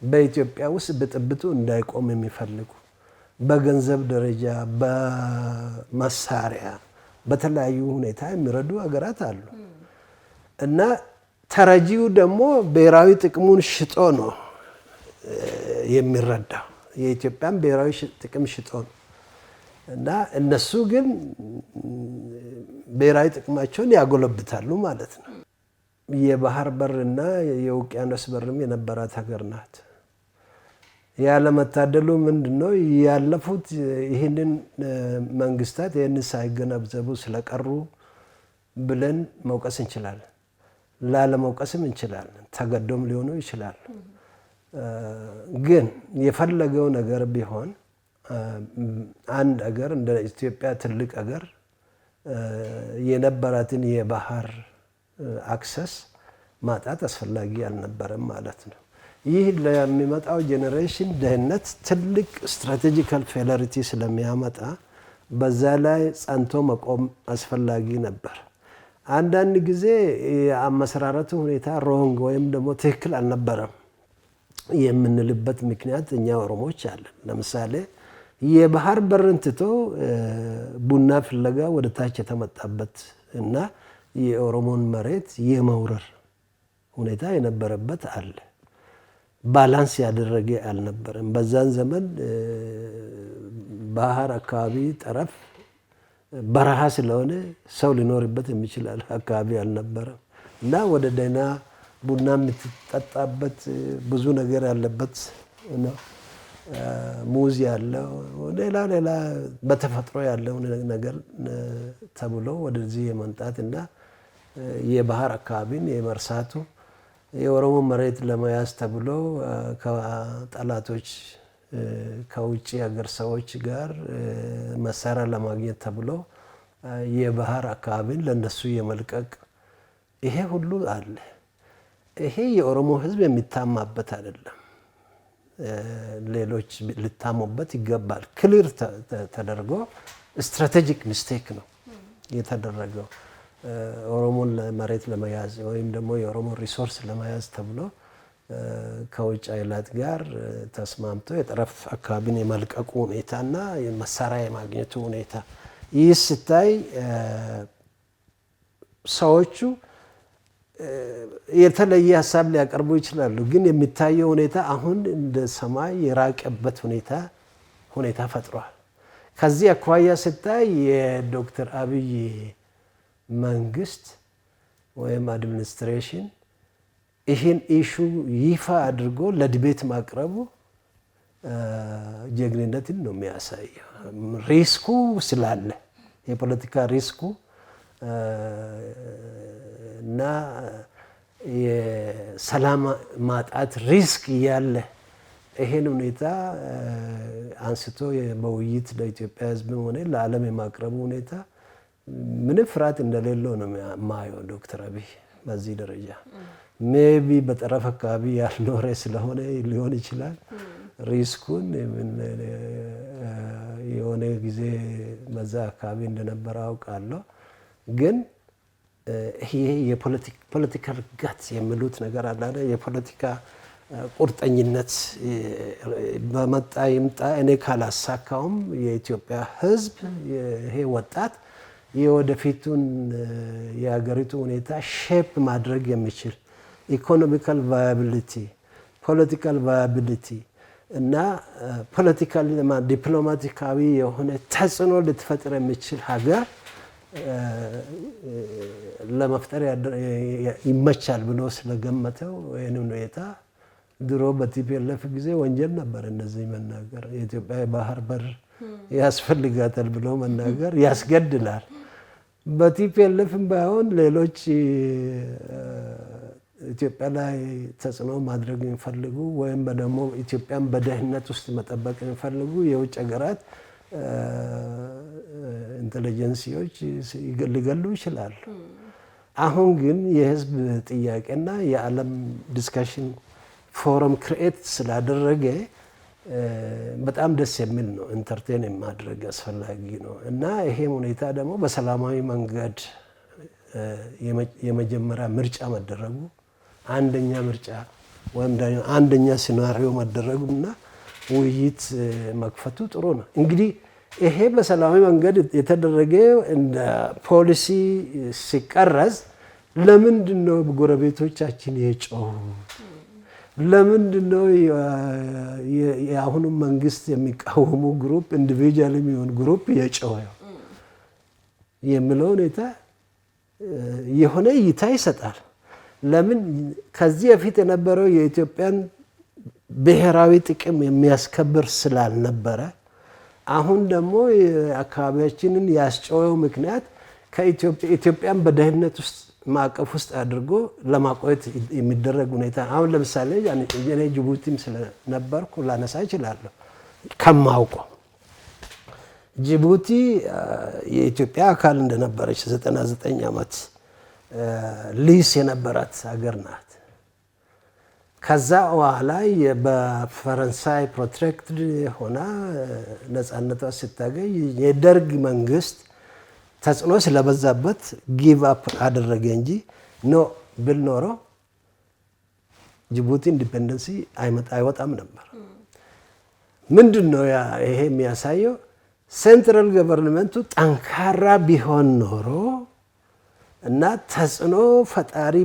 በኢትዮጵያ ውስጥ ብጥብጡ እንዳይቆም የሚፈልጉ በገንዘብ ደረጃ በመሳሪያ በተለያዩ ሁኔታ የሚረዱ ሀገራት አሉ እና ተረጂው ደግሞ ብሔራዊ ጥቅሙን ሽጦ ነው የሚረዳው። የኢትዮጵያን ብሔራዊ ጥቅም ሽጦ ነው እና እነሱ ግን ብሔራዊ ጥቅማቸውን ያጎለብታሉ ማለት ነው። የባህር በርና የውቅያኖስ በርም የነበራት ሀገር ናት። ያለመታደሉ ምንድነው? ያለፉት ይህንን መንግስታት ይህንን ሳይገነዘቡ ስለቀሩ ብለን መውቀስ እንችላለን። ላለመውቀስም እንችላለን። ተገዶም ሊሆኑ ይችላሉ። ግን የፈለገው ነገር ቢሆን አንድ አገር እንደ ኢትዮጵያ ትልቅ አገር የነበራትን የባህር አክሰስ ማጣት አስፈላጊ አልነበረም ማለት ነው። ይህ ለሚመጣው ጄኔሬሽን ደህንነት ትልቅ ስትራቴጂካል ፌለሪቲ ስለሚያመጣ በዛ ላይ ጸንቶ መቆም አስፈላጊ ነበር። አንዳንድ ጊዜ የአመሰራረቱ ሁኔታ ሮንግ ወይም ደግሞ ትክክል አልነበረም የምንልበት ምክንያት እኛ ኦሮሞዎች አለን። ለምሳሌ የባህር በርን ትቶ ቡና ፍለጋ ወደ ታች የተመጣበት እና የኦሮሞን መሬት የመውረር ሁኔታ የነበረበት አለ። ባላንስ ያደረገ አልነበረም። በዛን ዘመን ባህር አካባቢ ጠረፍ በረሃ ስለሆነ ሰው ሊኖርበት የሚችል አካባቢ አልነበረም እና ወደ ደህና ቡና የምትጠጣበት ብዙ ነገር ያለበት ነው። ሙዝ ያለው ሌላ በተፈጥሮ ያለው ነገር ተብሎ ወደዚህ የመምጣት እና የባህር አካባቢን የመርሳቱ የኦሮሞ መሬት ለመያዝ ተብሎ ከጠላቶች ከውጭ ሀገር ሰዎች ጋር መሳሪያ ለማግኘት ተብሎ የባህር አካባቢን ለነሱ የመልቀቅ ይሄ ሁሉ አለ። ይሄ የኦሮሞ ሕዝብ የሚታማበት አይደለም። ሌሎች ሊታሙበት ይገባል። ክሊር ተደርጎ ስትራቴጂክ ሚስቴክ ነው የተደረገው። ኦሮሞን መሬት ለመያዝ ወይም ደግሞ የኦሮሞ ሪሶርስ ለመያዝ ተብሎ ከውጭ ኃይላት ጋር ተስማምቶ የጠረፍ አካባቢን የመልቀቁ ሁኔታና መሳሪያ የማግኘቱ ሁኔታ ይህ ሲታይ ሰዎቹ የተለየ ሀሳብ ሊያቀርቡ ይችላሉ። ግን የሚታየው ሁኔታ አሁን እንደ ሰማይ የራቀበት ሁኔታ ፈጥሯል። ከዚህ አኳያ ሲታይ የዶክተር አብይ መንግስት ወይም አድሚኒስትሬሽን ይህን ኢሹ ይፋ አድርጎ ለዲቤት ማቅረቡ ጀግንነትን ነው የሚያሳየው። ሪስኩ ስላለ የፖለቲካ ሪስኩ እና የሰላም ማጣት ሪስክ እያለ ይሄን ሁኔታ አንስቶ በውይይት ለኢትዮጵያ ሕዝብም ሆነ ለዓለም የማቅረቡ ሁኔታ ምንም ፍርሃት እንደሌለው ነው የማየው። ዶክተር አብይ በዚህ ደረጃ ሜቢ በጠረፍ አካባቢ ያልኖረ ስለሆነ ሊሆን ይችላል። ሪስኩን የሆነ ጊዜ በዛ አካባቢ እንደነበረ አውቃለሁ። ግን ይሄ የፖለቲካል ጋት የሚሉት ነገር አለ። የፖለቲካ ቁርጠኝነት በመጣ ይምጣ እኔ ካላሳካውም የኢትዮጵያ ሕዝብ ይሄ ወጣት የወደፊቱን የሀገሪቱ ሁኔታ ሼፕ ማድረግ የሚችል ኢኮኖሚካል ቫያቢሊቲ፣ ፖለቲካል ቫያቢሊቲ እና ፖለቲካሊ ዲፕሎማቲካዊ የሆነ ተጽዕኖ ልትፈጥር የሚችል ሀገር ለመፍጠር ይመቻል ብሎ ስለገመተው ይህንን ሁኔታ ድሮ በቲፒኤልኤፍ ጊዜ ወንጀል ነበር እነዚህ መናገር። የኢትዮጵያ የባህር በር ያስፈልጋታል ብሎ መናገር ያስገድላል። በቲፒኤልኤፍም ባይሆን ሌሎች ኢትዮጵያ ላይ ተጽዕኖ ማድረግ የሚፈልጉ ወይም ደግሞ ኢትዮጵያን በደህንነት ውስጥ መጠበቅ የሚፈልጉ የውጭ ሀገራት ኢንተለጀንሲዎች ሊገሉ ይችላሉ። አሁን ግን የህዝብ ጥያቄና የዓለም ዲስካሽን ፎረም ክሬኤት ስላደረገ በጣም ደስ የሚል ነው። ኢንተርቴን ማድረግ አስፈላጊ ነው እና ይሄም ሁኔታ ደግሞ በሰላማዊ መንገድ የመጀመሪያ ምርጫ መደረጉ አንደኛ ምርጫ ወይም ደግሞ አንደኛ ሲናሪዮ መደረጉና ውይይት መክፈቱ ጥሩ ነው። እንግዲህ ይሄ በሰላማዊ መንገድ የተደረገ እንደ ፖሊሲ ሲቀረጽ ለምንድን ነው ጎረቤቶቻችን የጮሁ? ለምንድን ነው የአሁኑ መንግስት የሚቃወሙ ግሩፕ ኢንዲቪጁዋል የሚሆን ግሩፕ የጮኸው የሚለው ሁኔታ የሆነ እይታ ይሰጣል። ለምን ከዚህ በፊት የነበረው የኢትዮጵያን ብሔራዊ ጥቅም የሚያስከብር ስላልነበረ አሁን ደግሞ አካባቢያችንን ያስጮኸው ምክንያት ኢትዮጵያን በደህንነት ውስጥ ማዕቀፍ ውስጥ አድርጎ ለማቆየት የሚደረግ ሁኔታ። አሁን ለምሳሌ እኔ ጅቡቲም ስለነበርኩ ላነሳ እችላለሁ። ከማውቀው ጅቡቲ የኢትዮጵያ አካል እንደነበረች 99 ዓመት ሊስ የነበራት ሀገር ናት። ከዛ በኋላ በፈረንሳይ ፕሮቴክትድ ሆና ነፃነቷ ስታገኝ የደርግ መንግስት ተጽዕኖ ስለበዛበት ጊቭ አፕ አደረገ እንጂ ኖ ብል ኖሮ ጅቡቲ ኢንዲፔንደንሲ አይወጣም ነበር። ምንድን ነው ይሄ የሚያሳየው? ሴንትራል ገቨርንመንቱ ጠንካራ ቢሆን ኖሮ እና ተጽዕኖ ፈጣሪ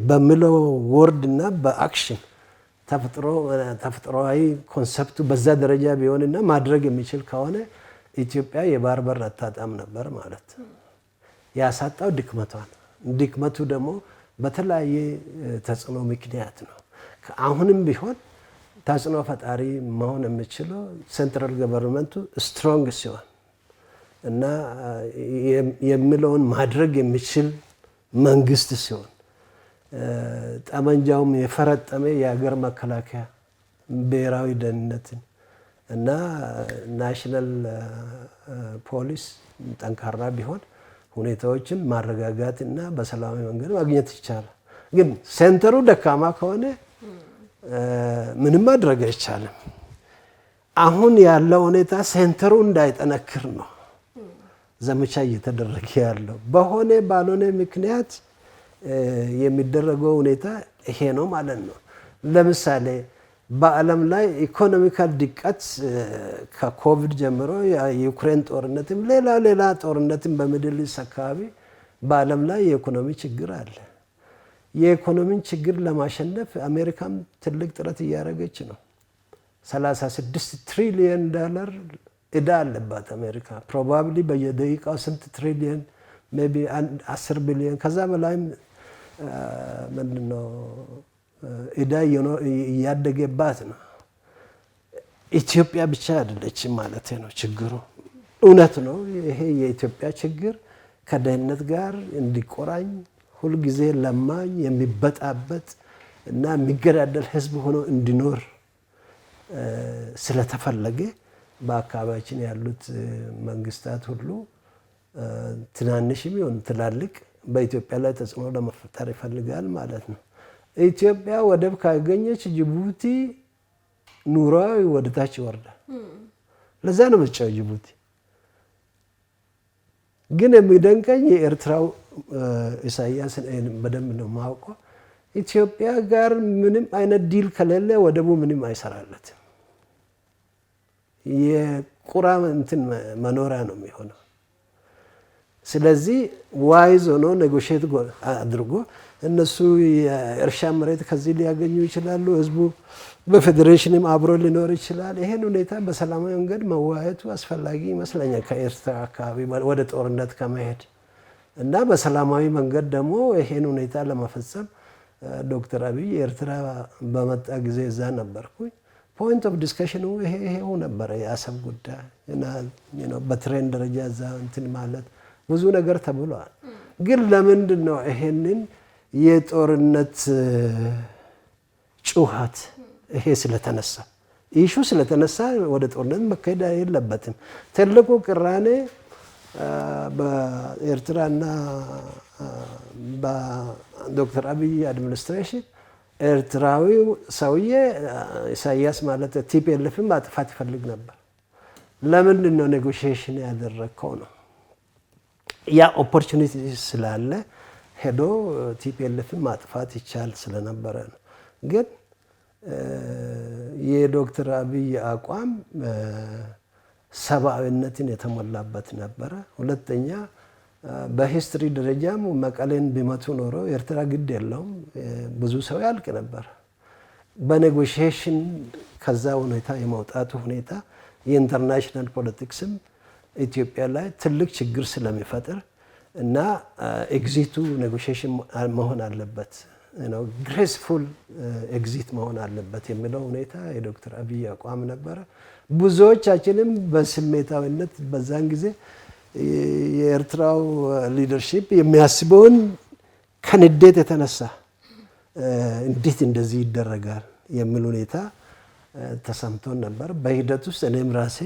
በሚለው ወርድ እና በአክሽን ተፈጥሮአዊ ኮንሰፕቱ በዛ ደረጃ ቢሆንና ማድረግ የሚችል ከሆነ ኢትዮጵያ የባህር በር አታጣም ነበር ማለት። ያሳጣው ድክመቷን። ድክመቱ ደግሞ በተለያየ ተጽዕኖ ምክንያት ነው። አሁንም ቢሆን ተጽዕኖ ፈጣሪ መሆን የሚችለው ሴንትራል ገቨርንመንቱ ስትሮንግ ሲሆን እና የሚለውን ማድረግ የሚችል መንግስት ሲሆን ጠመንጃውም የፈረጠመ የሀገር መከላከያ ብሔራዊ ደህንነትን እና ናሽናል ፖሊስ ጠንካራ ቢሆን ሁኔታዎችን ማረጋጋት እና በሰላማዊ መንገድ ማግኘት ይቻላል። ግን ሴንተሩ ደካማ ከሆነ ምንም ማድረግ አይቻልም። አሁን ያለው ሁኔታ ሴንተሩ እንዳይጠነክር ነው ዘመቻ እየተደረገ ያለው። በሆነ ባልሆነ ምክንያት የሚደረገው ሁኔታ ይሄ ነው ማለት ነው። ለምሳሌ በዓለም ላይ ኢኮኖሚካል ድቀት ከኮቪድ ጀምሮ የዩክሬን ጦርነትም ሌላ ጦርነትም በሚድል ኢስት አካባቢ በዓለም ላይ የኢኮኖሚ ችግር አለ። የኢኮኖሚን ችግር ለማሸነፍ አሜሪካም ትልቅ ጥረት እያደረገች ነው። 36 ትሪሊየን ዶላር ዕዳ አለባት አሜሪካ። ፕሮባብሊ በየደቂቃው ስንት ትሪሊየን ሜይ ቢ 10 ቢሊዮን ከዛ በላይም ምንድነው ዕዳ እያደገባት ነው። ኢትዮጵያ ብቻ አይደለችም ማለት ነው ችግሩ። እውነት ነው ይሄ የኢትዮጵያ ችግር ከደህንነት ጋር እንዲቆራኝ ሁልጊዜ ለማኝ የሚበጣበጥ እና የሚገዳደል ህዝብ ሆኖ እንዲኖር ስለተፈለገ በአካባቢያችን ያሉት መንግስታት ሁሉ ትናንሽም ይሁን ትላልቅ በኢትዮጵያ ላይ ተጽዕኖ ለመፍጠር ይፈልጋል ማለት ነው። ኢትዮጵያ ወደብ ካገኘች ጅቡቲ ኑሮዋ ወደ ታች ይወርዳል። ለዛ ነው የምትጨው ጅቡቲ። ግን የሚደንቀኝ የኤርትራው ኢሳያስ በደንብ ነው የማውቀው። ኢትዮጵያ ጋር ምንም አይነት ዲል ከሌለ ወደቡ ምንም አይሰራለትም። የቁራ እንትን መኖሪያ ነው የሚሆነው። ስለዚህ ዋይዝ ሆኖ ኔጎሽየት አድርጎ እነሱ የእርሻ መሬት ከዚህ ሊያገኙ ይችላሉ። ህዝቡ በፌዴሬሽንም አብሮ ሊኖር ይችላል። ይሄን ሁኔታ በሰላማዊ መንገድ መወያየቱ አስፈላጊ ይመስለኛል ከኤርትራ አካባቢ ወደ ጦርነት ከመሄድ እና በሰላማዊ መንገድ ደግሞ ይሄን ሁኔታ ለመፈጸም ዶክተር አብይ ኤርትራ በመጣ ጊዜ እዛ ነበርኩኝ። ፖይንት ኦፍ ዲስከሽኑ ይሄው ነበረ። የአሰብ ጉዳይ እና በትሬን ደረጃ እዛ እንትን ማለት ብዙ ነገር ተብሏል። ግን ለምንድን ነው ይሄንን የጦርነት ጩኸት ይሄ ስለተነሳ ኢሹ ስለተነሳ ወደ ጦርነት መካሄድ የለበትም። ትልቁ ቅራኔ በኤርትራና በዶክተር አብይ አድሚኒስትሬሽን ኤርትራዊው ሰውዬ ኢሳያስ ማለት ቲፒኤልኤፍን ማጥፋት ይፈልግ ነበር። ለምንድን ነው ኔጎሽዬሽን ያደረግከው ነው? ያ ኦፖርቹኒቲ ስላለ ሄዶ ቲፒኤልኤፍን ማጥፋት ይቻል ስለነበረ ነው። ግን የዶክተር አብይ አቋም ሰብአዊነትን የተሞላበት ነበረ። ሁለተኛ በሂስትሪ ደረጃም መቀሌን ቢመቱ ኖሮ ኤርትራ ግድ የለውም ብዙ ሰው ያልቅ ነበር። በኔጎሽዬሽን ከዛ ሁኔታ የመውጣቱ ሁኔታ የኢንተርናሽናል ፖለቲክስም ኢትዮጵያ ላይ ትልቅ ችግር ስለሚፈጥር እና ኤግዚቱ ኔጎሽዬሽን መሆን አለበት፣ ግሬስፉል ኤግዚት መሆን አለበት የሚለው ሁኔታ የዶክተር አብይ አቋም ነበረ። ብዙዎቻችንም በስሜታዊነት በዛን ጊዜ የኤርትራው ሊደርሺፕ የሚያስበውን ከንዴት የተነሳ እንዴት እንደዚህ ይደረጋል የሚል ሁኔታ ተሰምቶን ነበር። በሂደት ውስጥ እኔም ራሴ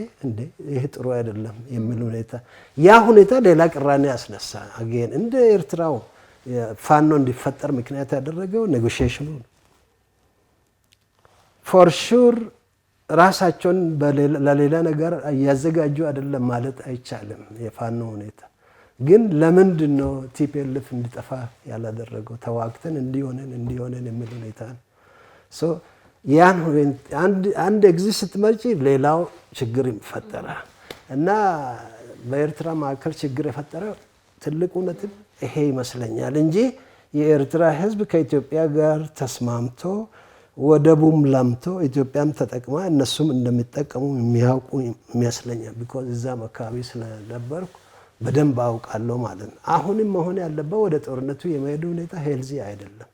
ይሄ ጥሩ አይደለም የሚል ሁኔታ ያ ሁኔታ ሌላ ቅራኔ ያስነሳ። አገን እንደ ኤርትራው ፋኖ እንዲፈጠር ምክንያት ያደረገው ኔጎሽዬሽኑ ነው። ፎር ሹር ራሳቸውን ለሌላ ነገር እያዘጋጁ አይደለም ማለት አይቻልም። የፋኖ ሁኔታ ግን ለምንድን ነው ቲፒኤልኤፍ እንዲጠፋ ያላደረገው? ተዋግተን እንዲሆነን የሚል ሁኔታ ነው። ሶ ያን አንድ ኤግዚት ስትመጪ ሌላው ችግር ይፈጠራል እና በኤርትራ ማዕከል ችግር የፈጠረው ትልቁ ነጥብ ይሄ ይመስለኛል እንጂ የኤርትራ ሕዝብ ከኢትዮጵያ ጋር ተስማምቶ ወደቡም ለምቶ ኢትዮጵያም ተጠቅማ እነሱም እንደሚጠቀሙ የሚያውቁ ይመስለኛል። ቢኮዝ እዛም አካባቢ ስለነበርኩ በደንብ አውቃለሁ ማለት ነው። አሁንም መሆን ያለበት ወደ ጦርነቱ የመሄዱ ሁኔታ ሄልዚ አይደለም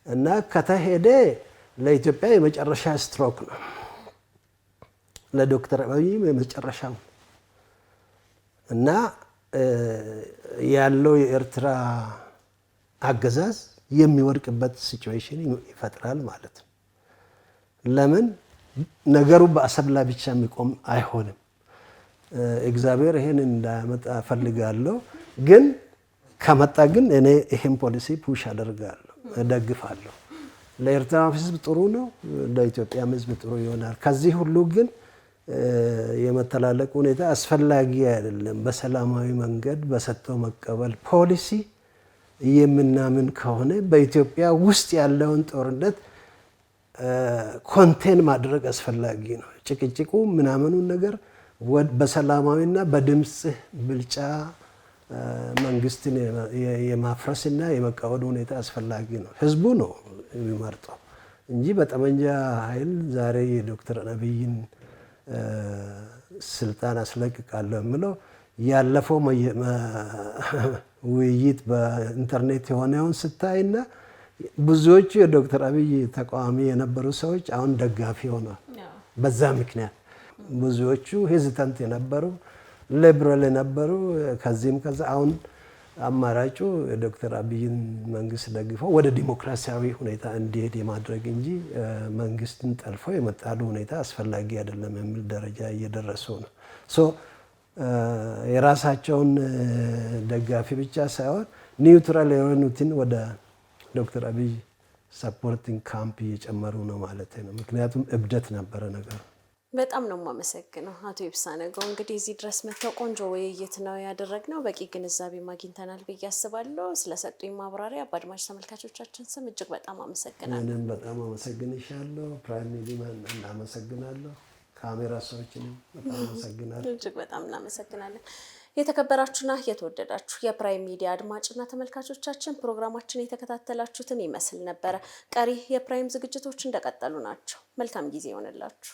እና ከተሄደ ለኢትዮጵያ የመጨረሻ ስትሮክ ነው፣ ለዶክተር አብይም የመጨረሻው እና ያለው የኤርትራ አገዛዝ የሚወድቅበት ሲቹዌሽን ይፈጥራል ማለት ነው። ለምን ነገሩ በአሰብ ላይ ብቻ የሚቆም አይሆንም። እግዚአብሔር ይሄን እንዳያመጣ ፈልጋለሁ። ግን ከመጣ ግን እኔ ይሄን ፖሊሲ ፑሽ አደርጋለሁ፣ እደግፋለሁ። ለኤርትራ ሕዝብ ጥሩ ነው፣ ለኢትዮጵያ ሕዝብ ጥሩ ይሆናል። ከዚህ ሁሉ ግን የመተላለቅ ሁኔታ አስፈላጊ አይደለም። በሰላማዊ መንገድ በሰጥቶ መቀበል ፖሊሲ የምናምን ከሆነ በኢትዮጵያ ውስጥ ያለውን ጦርነት ኮንቴን ማድረግ አስፈላጊ ነው። ጭቅጭቁ ምናምኑን ነገር በሰላማዊና በድምፅ ብልጫ መንግስትን የማፍረስና የመቃወድ ሁኔታ አስፈላጊ ነው። ህዝቡ ነው የሚመርጠው እንጂ በጠመንጃ ኃይል ዛሬ የዶክተር አብይን ስልጣን አስለቅቃለሁ የምለው ያለፈው ውይይት በኢንተርኔት የሆነውን ስታይና ብዙዎቹ የዶክተር አብይ ተቃዋሚ የነበሩ ሰዎች አሁን ደጋፊ ሆኗል። በዛ ምክንያት ብዙዎቹ ሄዚታንት የነበሩ ሊበራል የነበሩ ከዚህም ከዛ አሁን አማራጩ የዶክተር አብይን መንግስት ደግፈው ወደ ዲሞክራሲያዊ ሁኔታ እንዲሄድ የማድረግ እንጂ መንግስትን ጠልፈው የመጣሉ ሁኔታ አስፈላጊ አይደለም የሚል ደረጃ እየደረሱ ነው። ሶ የራሳቸውን ደጋፊ ብቻ ሳይሆን ኒውትራል የሆኑትን ወደ ዶክተር አብይ ሰፖርቲንግ ካምፕ እየጨመሩ ነው ማለት ነው። ምክንያቱም እብደት ነበረ ነገሩ። በጣም ነው የማመሰግነው አቶ ይብሳ ነገው። እንግዲህ እዚህ ድረስ መጥተው ቆንጆ ውይይት ነው ያደረግነው። በቂ ግንዛቤ ማግኝተናል ብዬ አስባለሁ። ስለሰጡኝ ማብራሪያ በአድማጭ ተመልካቾቻችን ስም እጅግ በጣም አመሰግናለሁ። እኔም በጣም አመሰግንሻለሁ። ፕራይም ሚዲያን እናመሰግናለሁ። ካሜራ ሰዎችንም በጣም አመሰግናለሁ። እጅግ በጣም እናመሰግናለን። የተከበራችሁና የተወደዳችሁ የፕራይም ሚዲያ አድማጭና ተመልካቾቻችን ፕሮግራማችን የተከታተላችሁትን ይመስል ነበር። ቀሪ የፕራይም ዝግጅቶች እንደቀጠሉ ናቸው። መልካም ጊዜ ይሆንላችሁ።